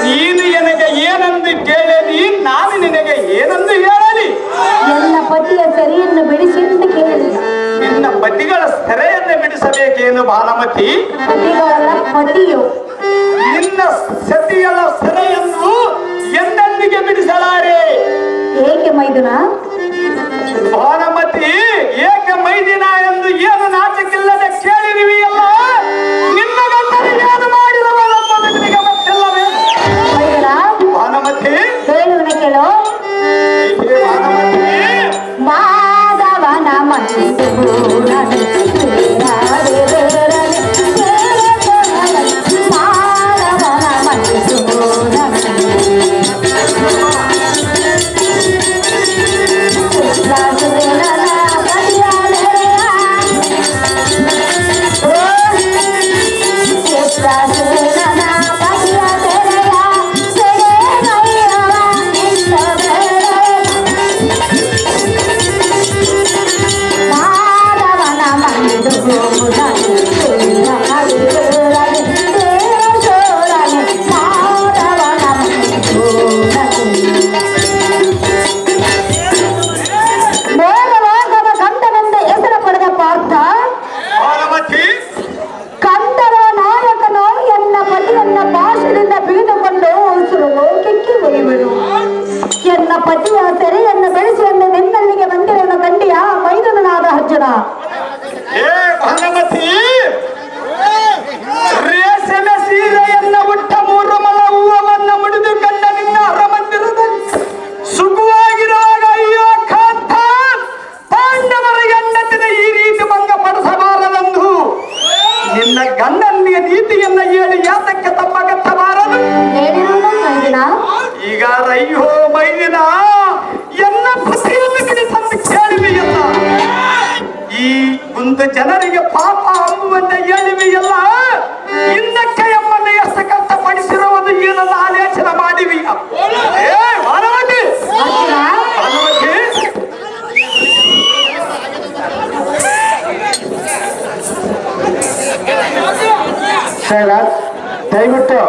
S2: ನೀನು ನನಗೆ ಏನಂದು ಕೇಳಲಿ, ನಾನು ನಿನಗೆ ಏನಂದು ಹೇಳಲಿ?
S3: ಎನ್ನ ಪತಿಯ ಸೆರೆಯನ್ನು ಬಿಡಿಸಿ ಅಂತ ಕೇಳಿ.
S2: ನಿನ್ನ ಪತಿಗಳ ಸೆರೆಯನ್ನು ಬಿಡಿಸಬೇಕೇನು ಭಾನುಮತಿ?
S3: ಪತಿಗಳ ಪತಿಯು
S2: ನಿನ್ನ ಸತಿಗಳ ಸೆರೆಯನ್ನು ಎಂದೆಂದಿಗೆ ಬಿಡಿಸಲಾರೆ?
S3: ಏಕೆ ಮೈದುನ?
S2: ಭಾನುಮತಿ, ಏಕೆ ಮೈದಿನ ಎಂದು ಏನು ನಾಚಿಕಿಲ್ಲದೆ ಕೇಳಿರುವಿಯಲ್ಲ? ನಿನ್ನ ಗಂಡನಿಗೆ ಏನು ಮಾಡಿದವನೆಂಬುದು ನಿನಗೆ ಗೊತ್ತಿಲ್ಲವೇ?
S3: ಮೈದುನ
S2: ಭಾನುಮತಿ,
S3: ಹೇಳುವನ ಕೇಳು.
S2: ಭಾನುಮತಿ,
S3: ಮಾಧವನ ಪತಿಯ ಸೆರೆಯನ್ನು ಬೆಳೆಸಿ ಎಂದು ನಿನ್ನಲ್ಲಿಗೆ ಬಂದಿರಲು ಕಂಡಿಯ ಮೈದನನಾದ ಅರ್ಜುನ.
S2: ಭಾನುಮತಿ, ರೇಷನ ಸೀರೆಯನ್ನ ಉಟ್ಟ ಮೂರು ಮಲ ಹೂವನ್ನ ಮುಡಿದು ಕಂಡ ನಿನ್ನ ಅರಮಂದಿರದ ಸುಖವಾಗಿರುವಾಗ ಅಯ್ಯೋ ಕಾಂತ, ಪಾಂಡವರ ಹೆಂಡತಿನ ಈ ರೀತಿ ಭಂಗ ಪಡಿಸಬಾರದೆಂದು ನಿನ್ನ ಗಂಡನಿಗೆ ನೀತಿಯನ್ನ ಹೇಳಿ ಯಾತಕ್ಕೆ ತಪ್ಪಗತ್ತಬಾರದು? ಈಗ ಅಯ್ಯೋ ಮೈದಿನ ಎನ್ನ ಪತಿಯನ್ನು ಬಿಡಿಸಂದು ಕೇಳಿವೆಯಲ್ಲ, ಈ ಒಂದು ಜನರಿಗೆ ಪಾಪ ಅಂಬುವಂತೆ ಹೇಳಿವೆಯಲ್ಲ, ಇನ್ನಕ್ಕೆ ಎಮ್ಮನ್ನು ಎಷ್ಟು ಕಷ್ಟಪಡಿಸಿರುವುದು ಏನನ್ನ ಆಲೋಚನೆ ಮಾಡಿವಿ? ದಯವಿಟ್ಟು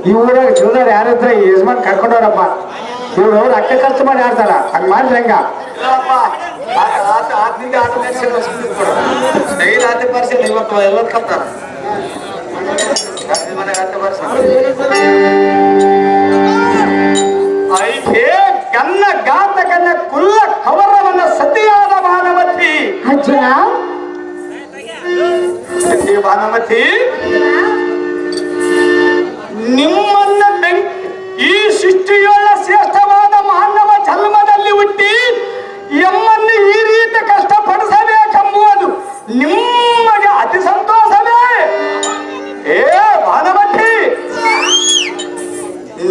S2: ಈ ಊರಾಗ ಜೀವನವ್ರು ಯಾರಿದ್ರೆ ಈ ಯಜಮಾನ್ ಕರ್ಕೊಂಡವ್ರಪ್ಪ. ಇವ್ರು ರೊಕ್ಕ ಖರ್ಚು ಮಾಡಿ ಆಡ್ತಾರ, ಹಂಗ ಮಾಡಿದ್ರೆ ಹೆಂಗ? ಐಕೆ ಕನ್ನ ಘಾತಕನ ಕುಲ್ಲ ಕವರವನ್ನ ಸತಿಯಾದ ಭಾನುಮತಿ.
S3: ಅರ್ಜುನ,
S2: ಸತಿ ಭಾನುಮತಿ, ನಿಮ್ಮನ್ನ ಈ ಸೃಷ್ಟಿಯೊಳ ಶ್ರೇಷ್ಠವಾದ ಮಾನವ ಜನ್ಮದಲ್ಲಿ ಹುಟ್ಟಿ ಎಮ್ಮನ್ನು ಈ ರೀತಿ ಕಷ್ಟಪಡಿಸಬೇಕೆಂಬುದು ನಿಮಗೆ ಅತಿ ಸಂತೋಷವೇ? ಏ ಭಾನುಮತಿ,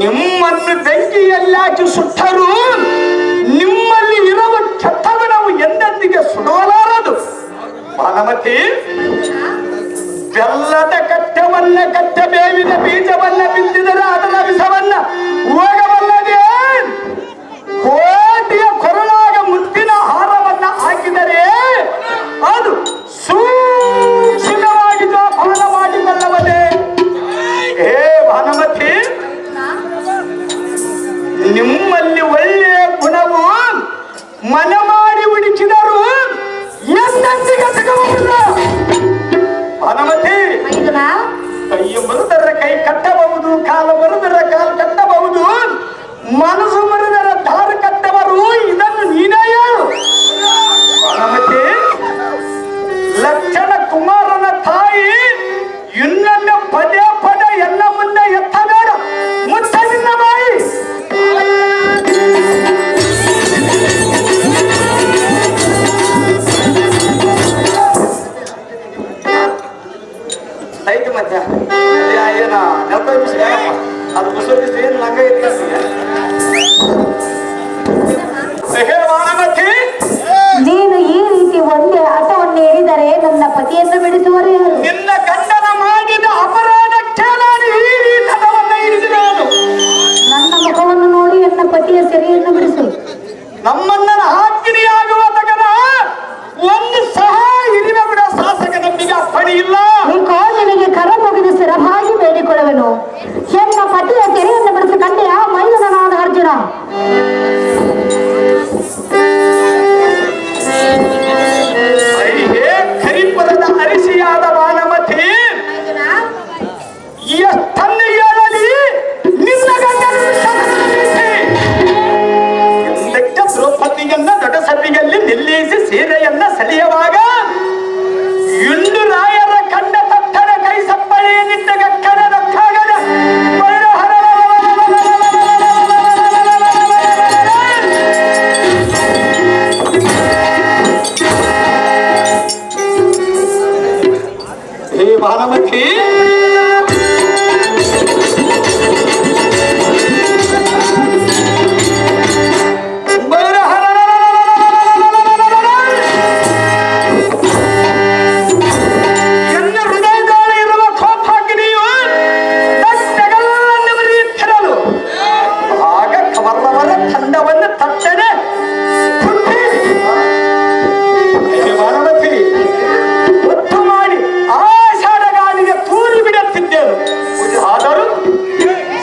S2: ನಿಮ್ಮನ್ನು ಬೆಂಕಿಯಲ್ಲಾಕಿ ಸುಟ್ಟರೂ ನಿಮ್ಮಲ್ಲಿ ಇರುವ ಕೆಟ್ಟ ಗುಣವು ಎಂದೆಂದಿಗೆ ಸುಡಲಾರದು. ಭಾನುಮತಿ, ಬೆಲ್ಲದ ಕಟ್ಟವನ್ನ ಕಟ್ಟ ಬೇವಿನ ಬೀಜವನ್ನ ಬಿತ್ತಿದರೆ ಅದರ ವಿಷವನ್ನ ಹೋಗಬಲ್ಲದೆ, ಕೋಟಿಯ ಕೊರಳಾಗ ಮುತ್ತಿನ ಹಾರವನ್ನ ಹಾಕಿದರೆ ಅದು ಸೂಕ್ಷ್ಮವಾಗಿ ಜೋಪಾನ ಮಾಡಿಕೊಳ್ಳಬಲ್ಲೇ? ಹೇ ಭಾನುಮತಿ, ನಿಮ್ಮಲ್ಲಿ ಒಳ್ಳೆಯ ಗುಣವು ಮನ ಮಾಡಿ ಹುಡುಕಿದರು ಎಂದೆಂದಿಗೆ ಸಿಗಬಹುದು. ಭಾನುಮತಿ, ಕೈ ಮರುದರ ಕೈ ಕಟ್ಟಬಹುದು, ಕಾಲು ಮರುದರ ಕಾಲು ಕಟ್ಟಬಹುದು, ಮನಸ್ಸು ಮರುದರ ದಾರು ಕಟ್ಟವರು. ಇದನ್ನು ನೀನೇ ಹೇಳು. ಭಾನುಮತಿ, ಲಕ್ಷಣ ಕುಮಾರನ ತಾಯಿ ಇನ್ನೊಮ್ಮೆ ಪದೇ ಪದೇ ಎಲ್ಲ ಮುಂದೆ ಎತ್ತಬೇಡ, ಮುಚ್ಚ ನಿನ್ನ ಬಾಯಿ. ಐತಿ ಮತ್ತೆ ಏನ ನೆಲ್ಪ ಅದು ಮುಸುಳಿಸಿ ಏನು ಲಂಗ ಭಾನುಮತಿ,
S3: ನೀನು ಈ ರೀತಿ ಒಂದೇ ಆಟವನ್ನು ಹೇಳಿದರೆ ನನ್ನ ಪತಿಯನ್ನು ಬಿಡಿಸುವರು ಯಾರು?
S2: ನಿನ್ನ ಗಂಡನ ಮಾಡಿದ ಅಪರಾಧಕ್ಕೆ ನಾನು ಈ ರೀತವನ್ನು ಹಿಡಿದಿರೋದು.
S3: ನನ್ನ ಮುಖವನ್ನು ನೋಡಿ ನನ್ನ ಪತಿಯ ಸೆರೆಯನ್ನು ಬಿಡಿಸು.
S2: ನಮ್ಮನ್ನ ಹಾಕಿನಿಯಾಗುವ ತಗನ ಒಂದು ಸಹ ಹಿರಿಯ ಬಿಡ ಶಾಸಕ ನಮ್ಮಿಗೆ ಪಡಿ ಇಲ್ಲ.
S3: ನಿನಗೆ ಕರ ಮುಗಿದು ಸರಭಾಗಿ ಬೇಡಿಕೊಳ್ಳುವೆನು. ಎನ್ನ ಪತಿಯ ಸೆರೆಯನ್ನು ಬಿಡಿಸಿ ಕಂಡೆಯ ಮೈದನಾದ ಅರ್ಜುನ.
S2: ಕರಿಪುರದ ಅರಿಸಿಯಾದ ಭಾನುಮತಿ, ಎಷ್ಟನ್ನು ಹೇಳಲಿ ನಿನ್ನ ಗಂಡನ ದ್ರೌಪದಿಯನ್ನ ದೊಡ್ಡ ಸಭೆಯಲ್ಲಿ ನಿಲ್ಲಿಸಿ ಸೀರೆಯನ್ನ ಸೆಳೆಯುವಾಗ ಇಂದು ರಾಯರ ಕಂಡ ತಟ್ಟನ ಕೈ ಸಪ್ಪಳೆಯನ್ನಿಟ್ಟ ಗಕ್ಕನ ರಕ್ಕಾಗದ ಹೇ ಭಾನುಮತಿ,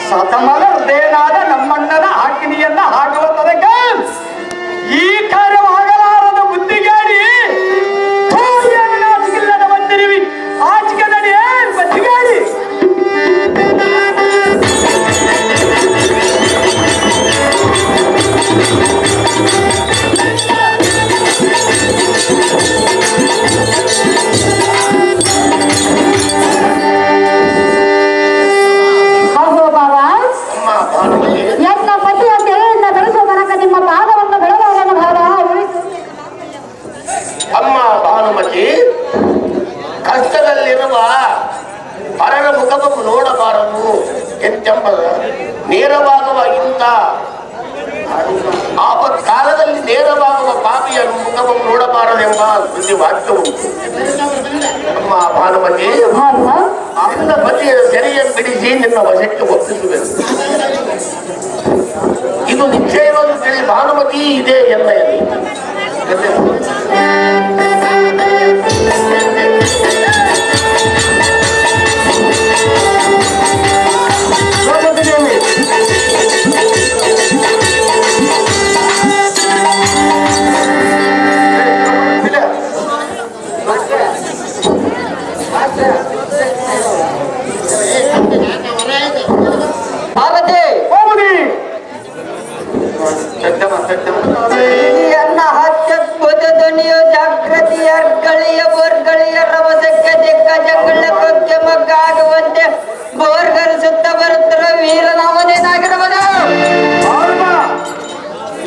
S2: ಸತಮಲರ್ದೇನಾದ ನಮ್ಮಣ್ಣನ ಹಾಕಿನಿಯನ್ನ ಹಾಕುವ ತನಕ ಈ ಕಾರ್ಯವಾಗಲಾರದ ಬುದ್ಧಿಗಾಡಿ ಆಚಿಕೆಲ್ಲದ ಬಂದಿರುವಿ ಆಚಿಕೆ ನಡಿ ಬುದ್ಧಿಗಾಡಿ.
S3: ಎನ್ನ ಪತಿಯ ಸೆರೆಯಿಂದ ಬೆಳೆಸುವ ತನಕ ನಿಮ್ಮ ಪಾದವನ್ನು ಬೆಳಗಾರನ ಭಾವ ಉಳಿಸು.
S4: ಅಮ್ಮ ಭಾನುಮತಿ, ಕಷ್ಟದಲ್ಲಿರುವ ಪರರ ಮುಖವನ್ನು ನೋಡಬಾರದು ಎಂಬ ನೇರವಾಗುವ ಇಂಥ ಆಪತ್ಕಾಲದಲ್ಲಿ ನೇರವಾಗುವ ಪಾಪಿಯ ಮುಖವನ್ನು ನೋಡಬಾರದೆಂಬ ಕೃತಿ ವಾಕ್ಯ ಉಂಟು. ಅಮ್ಮ ಭಾನುಮತಿ, ನಿನ್ನ ಪತಿಯ ಸೆರೆಯನ್ನು ಬಿಡಿಸಿ ನಿನ್ನ ವಶಕ್ಕೆ ಒಪ್ಪಿಸುವೆನು. ಇದು ನಿಶ್ಚಯವನ್ನು ತಿಳಿ ಭಾನುಮತಿ ಇದೆ ಎನ್ನೆಯಲ್ಲಿ
S3: Vamos
S1: ಜಂಗಳ ಕೊಕ್ಕೆ ಮಗ್ಗಾಗುವಂತೆ ಬೋರ್ಗರಿಸುತ್ತ ಬರುತ್ತಿರುವ ವೀರನಾಮನೇನಾಗಿರಬಹುದು.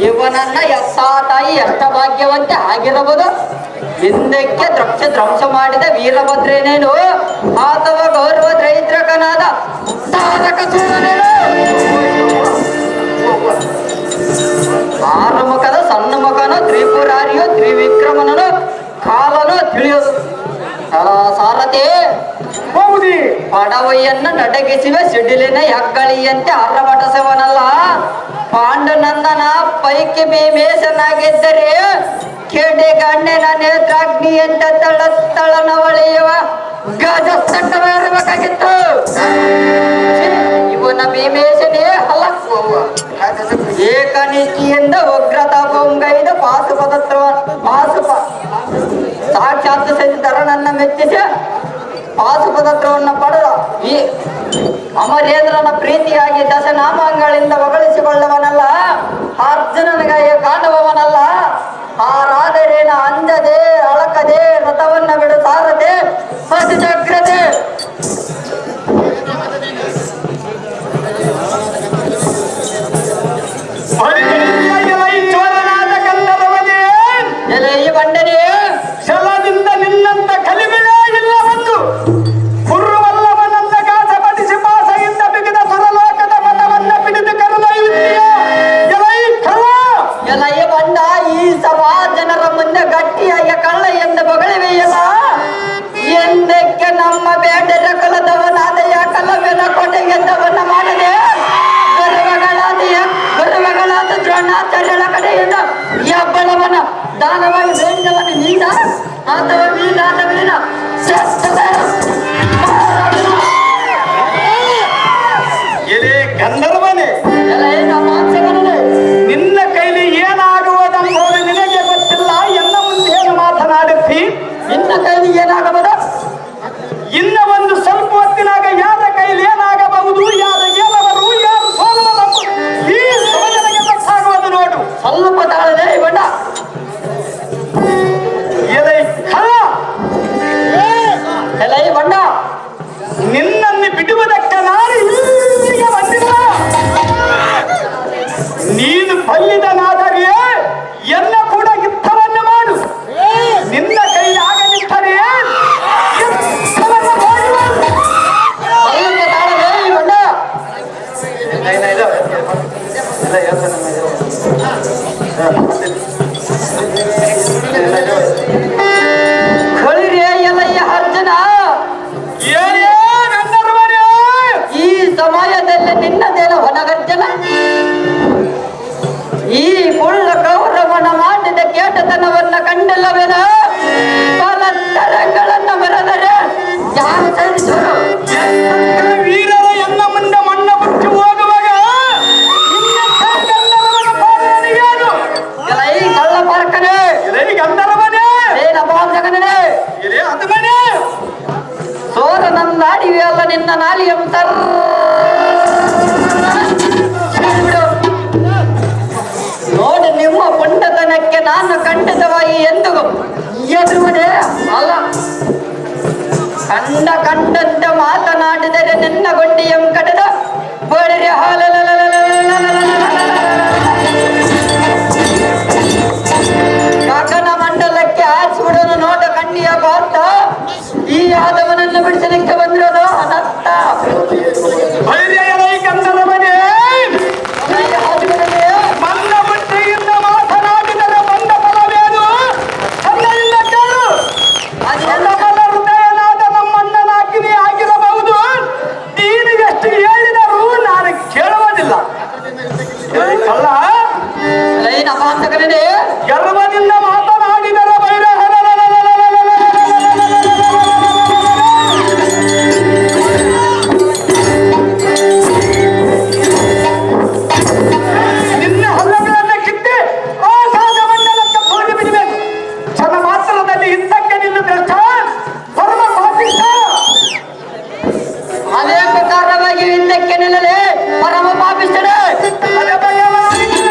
S1: ಇವನನ್ನ ಎತ್ತ ತಾಯಿ ಎಷ್ಟ ಭಾಗ್ಯವಂತೆ ಆಗಿರಬಹುದು. ಹಿಂದಕ್ಕೆ ಧ್ವಂಸ ಮಾಡಿದ ವೀರಭದ್ರೇನೇನು ಅಥವಾ ಗೌರವ ದೈತ್ರಕನಾದ ತಾರಕಸೂರನೇನು? ಆರು ಮುಖದ ಸಣ್ಣ ಮುಖನೋ ತ್ರಿಪುರಾರಿಯೋ ತ್ರಿವಿಕ್ರಮನೋ ಕಾಲನೋ ತಿಳಿಯೋದು. ಸಾರಥಿ ಪಡವಯ್ಯನ್ನ ನಡಗಿಸುವ ಸಿಡಿಲಿನ ಹೆಗ್ಗಳಿಯಂತೆ ಅರ್ರವಟಸವನಲ್ಲ. ಪಾಂಡುನಂದನ ಪೈಕಿ ಭೀಮೇಶನಾಗಿದ್ದರೆ ಕೆಡೆ ಗಣ್ಯನ ನೇತ್ರಾಗ್ನಿಯಂತ ತಳನವಳೆಯುವ ಗಜಸ್ತಂಡವಿರಬೇಕಾಗಿತ್ತು. ಇವನ ಭೀಮೇಶನೇ ಹಲಕ್ಕುವ ಏಕನಿಷ್ಠಿಯಿಂದ ಉಗ್ರತಾಪಂಗೈದ ಸಾಕ್ಷಾತ್ ಸಹಿತರನನ್ನ ಮೆಚ್ಚಿಸಿ ಪಾಶುಪದತ್ರವನ್ನು ಪಡೆದ ಈ ಅಮರೇಂದ್ರನ ಪ್ರೀತಿಯಾಗಿ ದಶನಾಮಗಳಿಂದ ಹೊಗಳಿಸಿಕೊಳ್ಳುವನಲ್ಲ. ಅರ್ಜುನನಿಗಾಗಿ ಕಾಣುವವನಲ್ಲ. ಆರಾದರೇನ ಅಂಜದೆ ಅಳಕದೆ ರಥವನ್ನ ಬಿಡು ಸಾರದೆ ಅತಿ ಜಾಗ್ರತೆ. ಎಲೆಯ ಬಂಡನೆ
S2: ಛಲದಿಂದ ನಿನ್ನಂತ ಕಲಿಮೆಯೇ ಇಲ್ಲ. ಒಂದು ಕುರುವಲ್ಲವನನ್ನ ಗಾಸಪಡಿಸಿ ಪಾಸೆಯಿಂದ ಬಿಗಿದ ಸುರಲೋಕದ ಮತವನ್ನ ಬಿಡಿದು ಕರೆದೊಯ್ಯುತ್ತೀಯ.
S1: ಎಲೆಯ ಬಂಡ ಈ ಸಭಾ ಜನರ ಮುಂದೆ ಗಟ್ಟಿಯಾಗಿ ಕಳ್ಳ ಎಂದು ಬಗಳಿವೆಯಲ್ಲ. ಎಂದಕ್ಕೆ ನಮ್ಮ ಬೇಡರ ಕುಲದವನಾದೆಯ ಕಲವೆನ ಕೊಡೆ ಎಂದವನ್ನ ಮಾಡದೆ ಗರ್ವಗಳಾದ ದ್ರೋಣಾಚಾರ್ಯರ ಕಡೆಯಿಂದ ಹೆಬ್ಬಳವನ ದಾನವಾಗಿ ಬೇಡವನ ನೀಡ ಅಥವಾ ನೀನಾದ ವೀರ
S2: ಗಂಧರ್ವನೇ, ನಿನ್ನ ಕೈಲಿ ಏನಾಗುವುದೆಂಬುದು ನಿನಗೆ ಗೊತ್ತಿಲ್ಲ. ಎನ್ನ ಮುಂದೆ ಏನು ಮಾತನಾಡುತ್ತಿ?
S1: ನಿನ್ನ ಕೈಲಿ ಏನಾಗಬಹುದು?
S2: ಇನ್ನ ಒಂದು ಸ್ವಲ್ಪ ಹೊತ್ತಿನಾಗ ಯಾರ ಕೈಲಿ ಏನಾಗಬಹುದು, ಯಾರ ಗೆಲವರು, ಯಾರು ಸೋಲುವುದು ಈ ಸಮಯಕ್ಕೆ ಗೊತ್ತಾಗುವುದು ನೋಡು.
S1: ಸ್ವಲ್ಪ ತಾಳದೆ ಬಣ್ಣ ಎಲೆ ಬಣ್ಣ
S2: ನಿನ್ನನ್ನು ಬಿಡುವುದಕ್ಕೆ ನಾನು ಇಲ್ಲಿಗೆ ಬಂದಿಲ್ಲ. ನೀನು ಬಲ್ಲಿದನಾದರೆ ಎಲ್ಲ ಕೂಡ ಯುದ್ಧವನ್ನು ಮಾಡು. ನಿನ್ನ ಕೈ ಆಗಲಿದ್ದರೆ
S1: ಎಲೆಯ ಅರ್ಜುನ, ಈ ಸಮಯದಲ್ಲಿ ನಿನ್ನದೇನು ಹೊನಗರ್ಜನ? ಈ ಕುಳ್ಳ ಕೌರವನ ಮಾಡಿದ ಕೇಟತನವನ್ನ ಕಂಡಿಲ್ಲವೇನ? ತರಂಗಳನ್ನ ಬರೆದರೆ ಯಾರು ಸರಿಸರು?
S2: ವೀರರ ಎನ್ನ ಮುಂದೆ ಮಣ್ಣ ಮುಚ್ಚಿ ಹೋಗುವಾಗ
S1: ಎಲೈ ಕಳ್ಳ ಪಾರ್ಕನೇ,
S2: ಗಂಧರ್ವನೇ,
S1: ಜಗನೇ,
S2: ಹನುಮನೇ,
S1: ಸೋರ ನಂದಾಡಿವೆ ಅಲ್ಲ ನಿನ್ನ ನಾಲಿಯ ನೋಡಿ. ನಿಮ್ಮ ಪುಂಡತನಕ್ಕೆ ನಾನು ಖಂಡಿತವಾಗಿ ಎಂದು ಎದುರುವುದೇ ಅಲ್ಲ. ಕಂಡಂತೆ ಮಾತನಾಡಿದರೆ ನಿನ್ನ ಗೊಂಡಿಯಂ ಕಡೆದ ಬಳಿರೆ ಗಗನ ಮಂಡಲಕ್ಕೆ ಆರಿಸಿಬಿಡೋನು ನೋಡ ಕಣ್ಣಿಯ ಪಾರ್ಥ. ಈ ಯಾದವನನ್ನು ಬಿಡಿಸಲಿಕ್ಕೆ ಬಂದಿರೋದು ಅನರ್ಥ.
S2: ಗಂಧರ್ವನೇ, ಮನ್ನ ಬುದ್ಧಿಯಿಂದ ಮಾತನಾಡಿದರೆ ಬಂದ ಫಲವೇನು? ಚಂದವಿಲ್ಲ ಕೇಳು. ಅದೆಲ್ಲ ಬಲ ಹೃದಯನಾದ ನಮ್ಮಣ್ಣನಾಗಿನಿ ಆಗಿರಬಹುದು. ನೀನು ಎಷ್ಟು ಹೇಳಿದರೂ ನಾನು ಕೇಳುವುದಿಲ್ಲ. ಕಳ್ಳ, ಗರ್ವದಿಂದ ಮಾತನಾಡಿದರೆ ಬೈರ ನಿನ್ನ ಹಲ್ಲಗಳನ್ನು ಕಿತ್ತಿ ಆಕಾಶ ಮಂಡಲಕ್ಕೆ ಹೋಗಿ ಬಿಡಬೇಕು. ಕ್ಷಣ ಮಾತ್ರದಲ್ಲಿ ಹಿಂದಕ್ಕೆ ನಿಲ್ಲು ಭ್ರಷ್ಟ, ಪರಮ ಪಾಪಿಷ್ಠ.
S1: ಅದೇ ಪ್ರಕಾರವಾಗಿ ಹಿಂದಕ್ಕೆ ನಿಲ್ಲಲೇ ಪರಮ ಪಾಪಿಷ್ಠರೇ.
S2: ಅದೇ ಭಗವಾನ್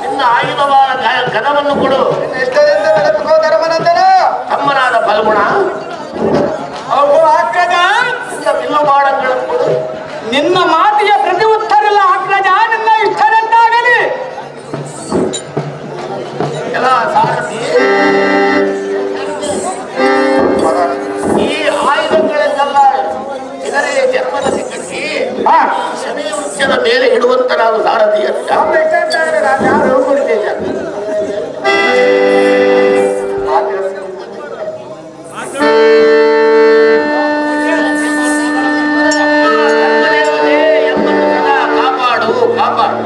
S4: ನಿನ್ನ ಆಯುಧವಾದ ಗದವನ್ನು ಕೊಡು. ತಮ್ಮನಾದ ಫಲ್ಗುಣ ಬಿಲ್ಲು ಬಾಣಗಳನ್ನು ಕೊಡು.
S1: ನಿನ್ನ ಮಾತಿಗೆ ಪ್ರತಿ ಉತ್ತರಿಲ್ಲ ಅಗ್ರಜ, ನಿನ್ನ ಇಷ್ಟದಂತಾಗಲಿ.
S4: ಎಲ್ಲ ಸಾರಥಿ, ಈ ಆಯುಧಗಳನ್ನೆಲ್ಲ ಇದರೇ ಜನ್ಮದಲ್ಲಿ ಕಟ್ಟಿ ಶನಿ ವೃಕ್ಷದ ಮೇಲೆ ಇಡುವಂತ ನಾವು ಸಾರಥಿಯ ಕಾಪಾಡು ಕಾಪಾಡು.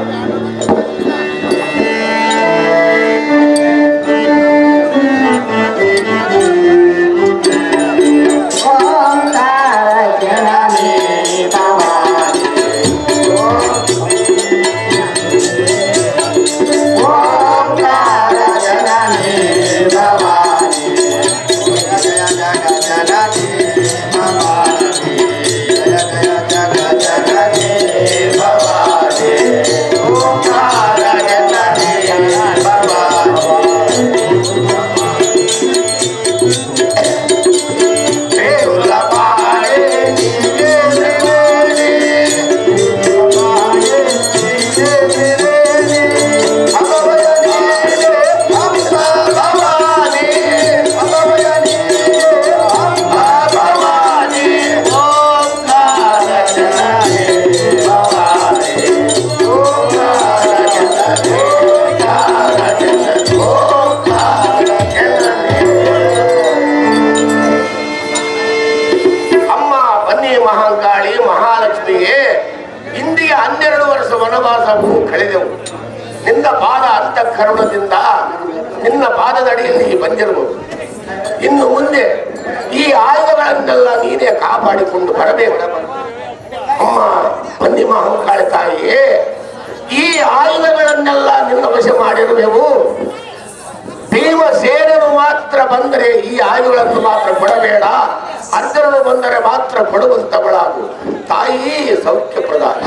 S4: ಮಹಾಂಕಾಳಿ ಮಹಾಲಕ್ಷ್ಮಿಗೆ ಇಂದಿಗೆ 12 ವರ್ಷ ವನವಾಸವು ಕಳೆದೆವು. ನಿನ್ನ ಪಾದ ಅಂತಃಕರಣದಿಂದ ನಿನ್ನ ಪಾದದಡಿಯಲ್ಲಿ ಬಂದಿರಬಹುದು. ಇನ್ನು ಮುಂದೆ ಈ ಆಯುಧಗಳನ್ನೆಲ್ಲ ನೀನೇ ಕಾಪಾಡಿಕೊಂಡು ಬರಬೇಕು. ಅಮ್ಮ ಬನ್ನಿ ಮಹಾಂಕಾಳಿ ತಾಯಿಯೇ, ಈ ಆಯುಧಗಳನ್ನೆಲ್ಲ ನಿನ್ನ ವಶ ಮಾಡಿರುವೆವು. ಭೀಮಸೇನನು ಮಾತ್ರ ಬಂದರೆ ಈ ಆಯುಧಗಳನ್ನು ಮಾತ್ರ ಕೊಡಬೇಡ, ಅರ್ಜುನನು ಬಂದರೆ ಮಾತ್ರ ಕೊಡುವಂತವಳಾಗು. ತಾಯಿ ಸೌಖ್ಯ ಪ್ರಧಾನ.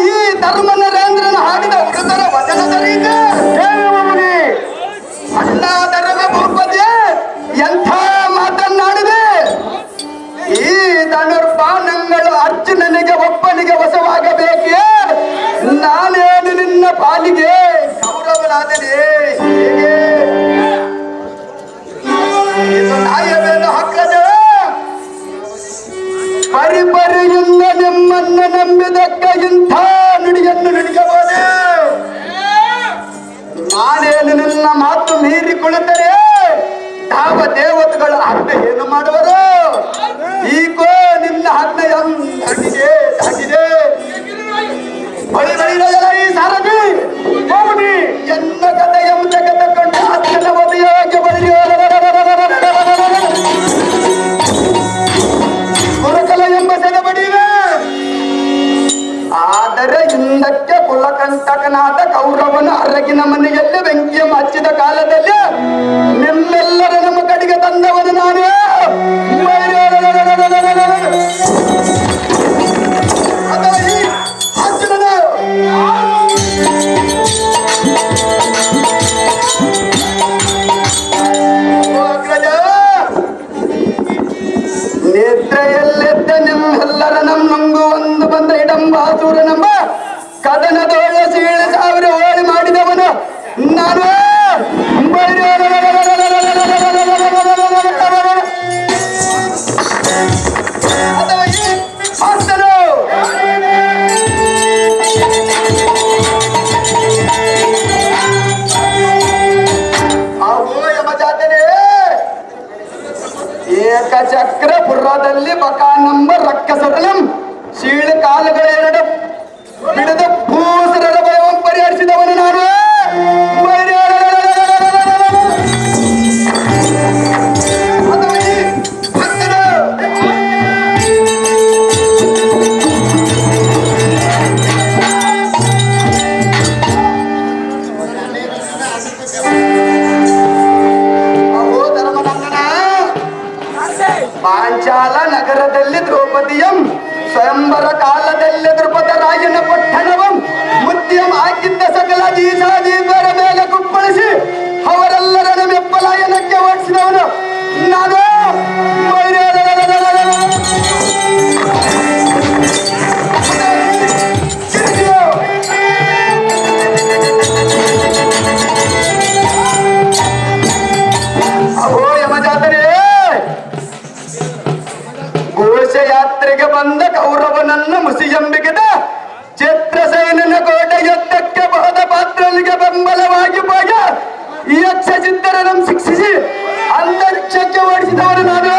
S1: ಈ ಧರ್ಮ ನರೇಂದ್ರನ ಹಾಡಿದ ವೃದ್ಧರ ವಚನದ ರೀತಿ ಅಣ್ಣ ಧರ್ಮ ಭೂಪತಿ ಎಂಥ ಮಾತನ್ನಾಡಿದೆ. ಈ ಧನುರ್ಬಾಣಗಳು ಅರ್ಜುನನಿಗೆ ಒಬ್ಬನಿಗೆ ವಶವಾಗಬೇಕೇ, ನಾನೇನು ನಿನ್ನ ಪಾಲಿಗೆ ಗೌರವನಾದನೆ. ಹೇಗೆ ಇದು ನ್ಯಾಯವೇನು ಹಕ್ಕದ? ಪರಿಪರಿಯಿಂದ ನಿಮ್ಮನ್ನ ನಂಬಿದಕ್ಕ ಇಂಥ ನುಡಿಯನ್ನು ನುಡಿಯಬಹುದೇ? ನಾನೇನು ನಿನ್ನ ಮಾತು ಮೀರಿ ಕುಳಿತರೆ ಯಾವ ದೇವತೆಗಳು ಆಜ್ಞೆ ಏನು ಮಾಡುವರು? ಈಗೋ ನಿನ್ನ ಆಜ್ಞೆ ದಾಟಿದೆ ದಾಟಿದೆ. ಬಳಿ ಬಳಿರಲ್ಲ ಈ ಸಾರಥಿ ಹೋಗಿ ಎನ್ನ ಕಥೆಯ ತೆಗೆದುಕೊಂಡು ಅಚ್ಚನ ಒದೆಯೋಗೆ ಬಳಿಯೋ ಗುರುಕಲ ಎಂಬ ಸೆದಬಡಿವೆ. ಆದರೆ ಹಿಂದಕ್ಕೆ ಕುಲಕಂಟಕನಾದ ಕೌರವನ ಅರಗಿನ ಮನೆಯಲ್ಲಿ ಬೆಂಕಿಯ ಹಚ್ಚಿದ ಕಾಲದಲ್ಲಿ ನಿಮ್ಮೆಲ್ಲರ ನಮ್ಮ ಕಡೆಗೆ ತಂದವನು ನಾನು. ನಿದ್ರೆಯಲ್ಲೆದ್ದ ನಿಮ್ಮೆಲ್ಲರ ನಮ್ಮಂಗು ಒಂದು ಬಂದ ಇಡಂಬಾಸುರ ನಮ್ಮ ಕದನದೊಳ ಸೀಳು ಸಾವಿರ ಹೋಳಿ ಮಾಡಿದವನು ನಾನು. ಏಕಚಕ್ರ ಪುರದಲ್ಲಿ ಬಕಾನಂಬ ರಕ್ಕಸರಲಂ ಶೀಳು ಕಾಲುಗಳೆರಡು ಬಿಡದ ಭೂಸರರ ಭಯವನ್ನು ಪರಿಹರಿಸಿದವನು ನಾನು. ಅಹೋ ಧರ್ಮನಂದನ, ಪಾಂಚಾಲ ನಗರದಲ್ಲಿ ದ್ರೌಪದಿಯಂ ಸ್ವಯಂವರ ಕಾಲದಲ್ಲಿ ದ್ರುಪದ ರಾಜನ ಪಟ್ಟಣವಂ ಮುದ್ಯಂ ಆಗಿದ್ದ ಸಕಲ ಜೀಸಾದೀಪರ ಮೇಲೆ ಕುಪ್ಪಳಿಸಿ ಅವರೆಲ್ಲರನ್ನು ಮೆಪ್ಪಲಾಯನಕ್ಕೆ ಓಡಿಸಿದವನು ನಾನು. ಅಹೋ ಯಮಜಾತನೇ, ಘೋಷಯಾತ್ರೆಗೆ ಬಂದ ಕೌರವನನ್ನು ಮುಸಿಯಂಬಿಗದ ಚಿತ್ರಸೇನನ ಕೋಟೆ ಯುದ್ಧಕ್ಕೆ ಬಹದ ಪಾತ್ರನಿಗೆ ಬೆಂಬಲವಾಗಿ ಹೋಗ ಈ ಯಕ್ಷ ಚಿತ್ತರನ್ನು ಶಿಕ್ಷಿಸಿ ಅಂತರಿಕ್ಷಕ್ಕೆ ಓಡಿಸಿದವನು ನಾನು.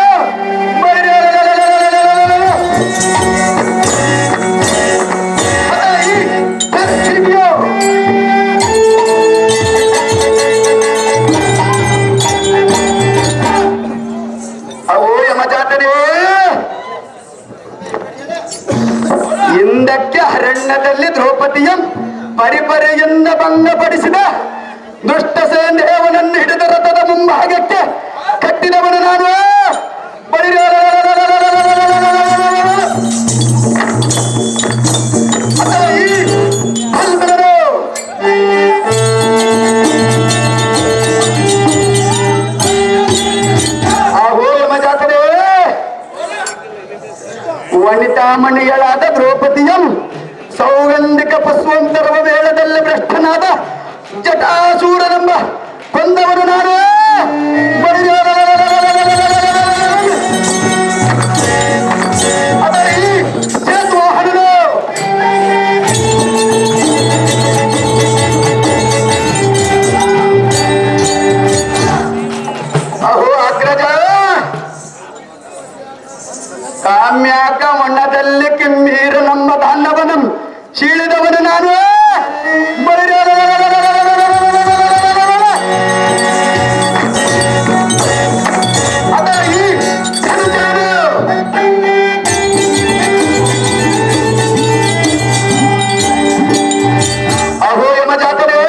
S1: ಅವೋ ಯಮಜಾತನೇ, ಹಿಂದಕ್ಕೆ ಅರಣ್ಯದಲ್ಲಿ ದ್ರೌಪದಿಯಂ ಪರಿಪರಿಯಿಂದ ಭಂಗಪಡಿಸಿದ ದುಷ್ಟ ಸೇಂದೇವನನ್ನು ಹಿಡಿದ ರಥದ ಮುಂಭಾಗಕ್ಕೆ ಕಟ್ಟಿದವನು ನಾನು. ಆಹೋ ಯಮಜಾತನೇ, ವನಿತಾಮಣಿಗಳಾದ ದ್ರೌಪದಿಯಂ ಸೌಗಂಧಿಕ ಪುಷ್ಪಂತರವ ವೇಳದಲ್ಲಿ ಭ್ರಷ್ಟನಾದ ಜಟಾಸೂರನೆಂಬ ಕೊಂದವನು ನಾನು. ಸೇತುವಾಹನನು ಅಹೋ ಅಗ್ರಜ, ಕಾಮ್ಯಾಕ ಮಣ್ಣದಲ್ಲಿ ಕಿಮ್ಮೀರ ನಮ್ಮ ಧಾನ್ಯವನಂ ಶೀಳಿದವನು ನಾನು. ಅಹೋ ಯಮಜಾತನೇ,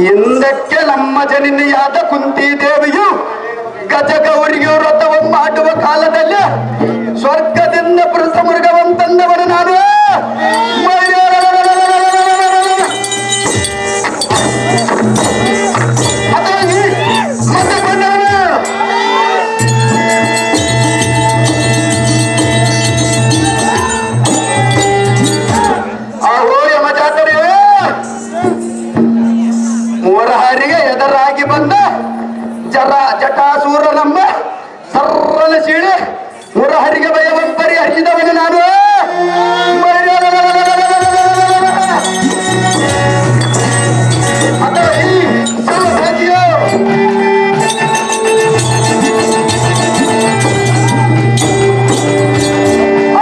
S1: ಹಿಂದಕ್ಕೆ ನಮ್ಮ ಜನನಿಯಾದ ಕುಂತಿ ದೇವಿಯು ಗಜಗೌರಿಯು ವ್ರತವನ್ನು ಮಾಡುವ ಕಾಲದಲ್ಲಿ ಸ್ವರ್ಗದಿಂದ ಪುರುಷ ಮೃಗವನ್ನು ತಂದವನು ನಾನು. ಅಹೋ ಯಮಜಾತನೇ, ಮೂರಹರಿಗೆ ಎದುರಾಗಿ ಬಂದ ಜಟಾಸೂರನಮ್ಮ ಸರ್ರನ ಸೀಳಿ ಮುರಹರಿಗೆ ಭಯವನ್ನು ಪರಿಹರಿಸಿದವನು ನಾನು.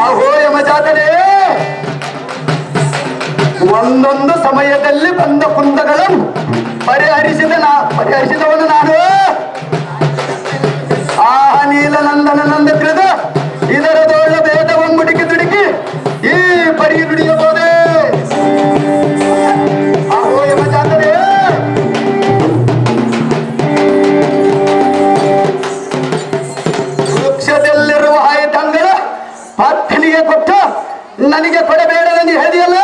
S1: ಆಹೋ ಯಮಜಾತನೇ, ಒಂದೊಂದು ಸಮಯದಲ್ಲಿ ಬಂದ ಕುಂದಗಳನ್ನು ಪರಿಹರಿಸಿದವನು ನಾನು. ಆಹ ನೀಲನಂದನ ನಂದ ಕೃತ ಇದರದೊಳ್ಳ ಭೇದವನ್ನು ಮುಡುಕಿ ದುಡುಕಿ ಈ ಪರಿ ನುಡಿಯಬಹುದೇ. ಆಹೋ ಯಮಜಾತನೇ, ವೃಕ್ಷದಲ್ಲಿರುವ ಆಯುಧಗಳ ಪತ್ನಿಗೆ ಕೊಟ್ಟು ನನಗೆ ಕೊಡಬೇಡವೆಂದು ಹೇಳಿಯಲ್ಲ.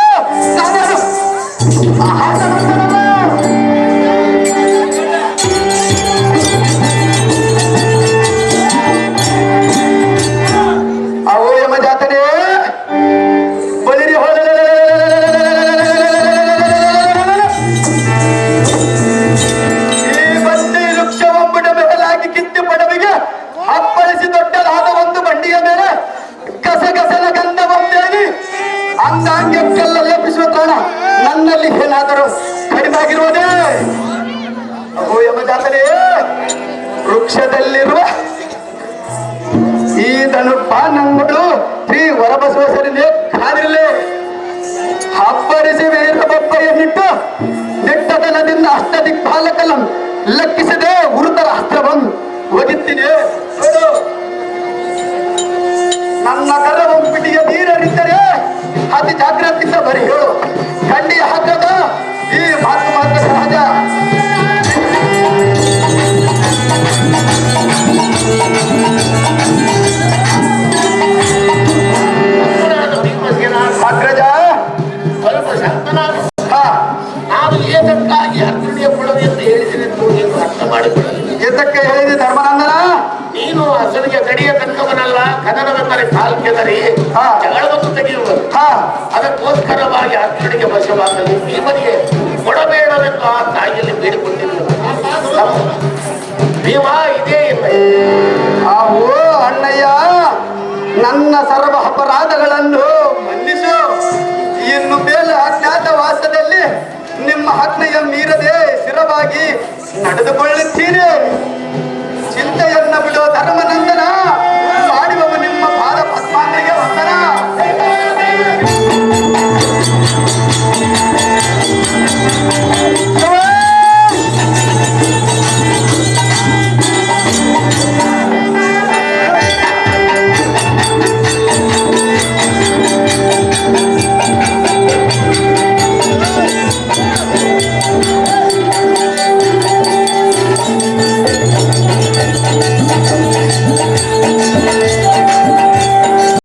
S1: ಅಹೋ ಯಮಜಾತನೇ, ಬಲಿರಿ ಹೋದ ಈ ಬಂಡಿ ವೃಕ್ಷವೊಬ್ಬನ ಮೇಲಾಗಿ ಕಿತ್ತಿ ಪಡವಿಗೆ ಅಪ್ಪಳಿಸಿ ದೊಡ್ಡದಾದ ಒಂದು ಬಂಡಿಯ ಮೇಲೆ ಗಸಗಸನ ಗಂಧವಂತೇನಿ ಅಂಗಾಂಗೆ ಕಲ್ಲ ಲೇಪಿಸುವ ಕಾರಣ ನನ್ನಲ್ಲಿ ಏನಾದರೂ ಕಡಿಮೆ ಆಗಿರುವುದೇ. ಅಹೋ ಯಮಜಾತನೇ, ವೃಕ್ಷದಲ್ಲಿರುವ ಈ ಧನುಪಾನಗಳು ಶ್ರೀ ವರಬಸವೇಶ್ವರನೇ ಕಾದಿರಲಿ. ಅಪ್ಪರಿಸಿ ವೀರಬಪ್ಪಯ್ಯನಿಟ್ಟು ದಿಟ್ಟತನದಿಂದ ಅಷ್ಟದಿಕ್ಪಾಲಕಲಂ ಲೆಕ್ಕಿಸದೆ ಗುರುತರ ಅಸ್ತ್ರವನ್ನು ಒಗಿತೀನಿ. ನನ್ನ ಕರವನ್ನು ಪಿಟಿಯ ನೀರರಿದ್ದರೆ ಅತಿ ಜಾಗ್ರತೆಯಿಂದ ಬರಿ ಹೇಳು. ಕಂಡಿಯ ಹಗ್ಗದ ಇದಕ್ಕೆ ಹೇಳಿದೆ ಧರ್ಮನಂದನ.
S4: ನೀನು ಹಸುವಿಗೆ ಗಡಿಯ ತಕ್ಕವನಲ್ಲ, ಕದನವೆಂದರೆ ಕಾಲ್ಕೆದರಿ
S1: ಹಾ.
S4: ಜಗಳವನ್ನು ತೆಗೆಯುವುದು.
S1: ಹಾ
S4: ಅದಕ್ಕೋಸ್ಕರವಾಗಿ ಅರ್ಜುನಿಗೆ ವಶವಾಗಲಿ ಭೀಮನಿಗೆ ಕೊಡಬೇಡವೆಂದು ಆ ತಾಯಿಯಲ್ಲಿ ಬೇಡಿಕೊಂಡಿದ್ದನು. ಭೀಮ ಇದೇ ಇಲ್ಲ.
S1: ಓ ಅಣ್ಣಯ್ಯ, ನನ್ನ ಸರ್ವ ಅಪರಾಧಗಳನ್ನು ಮನ್ನಿಸು. ಇನ್ನು ಮೇಲೆ ಅಜ್ಞಾತವಾಸದಲ್ಲಿ ನಿಮ್ಮ ಆಜ್ಞೆಯ ಮೀರದೆ ಸ್ಥಿರವಾಗಿ ನಡೆದುಕೊಳ್ಳುತ್ತೀರಿ. ಚಿಂತೆಯನ್ನ ಬಿಡೋ ಧರ್ಮನ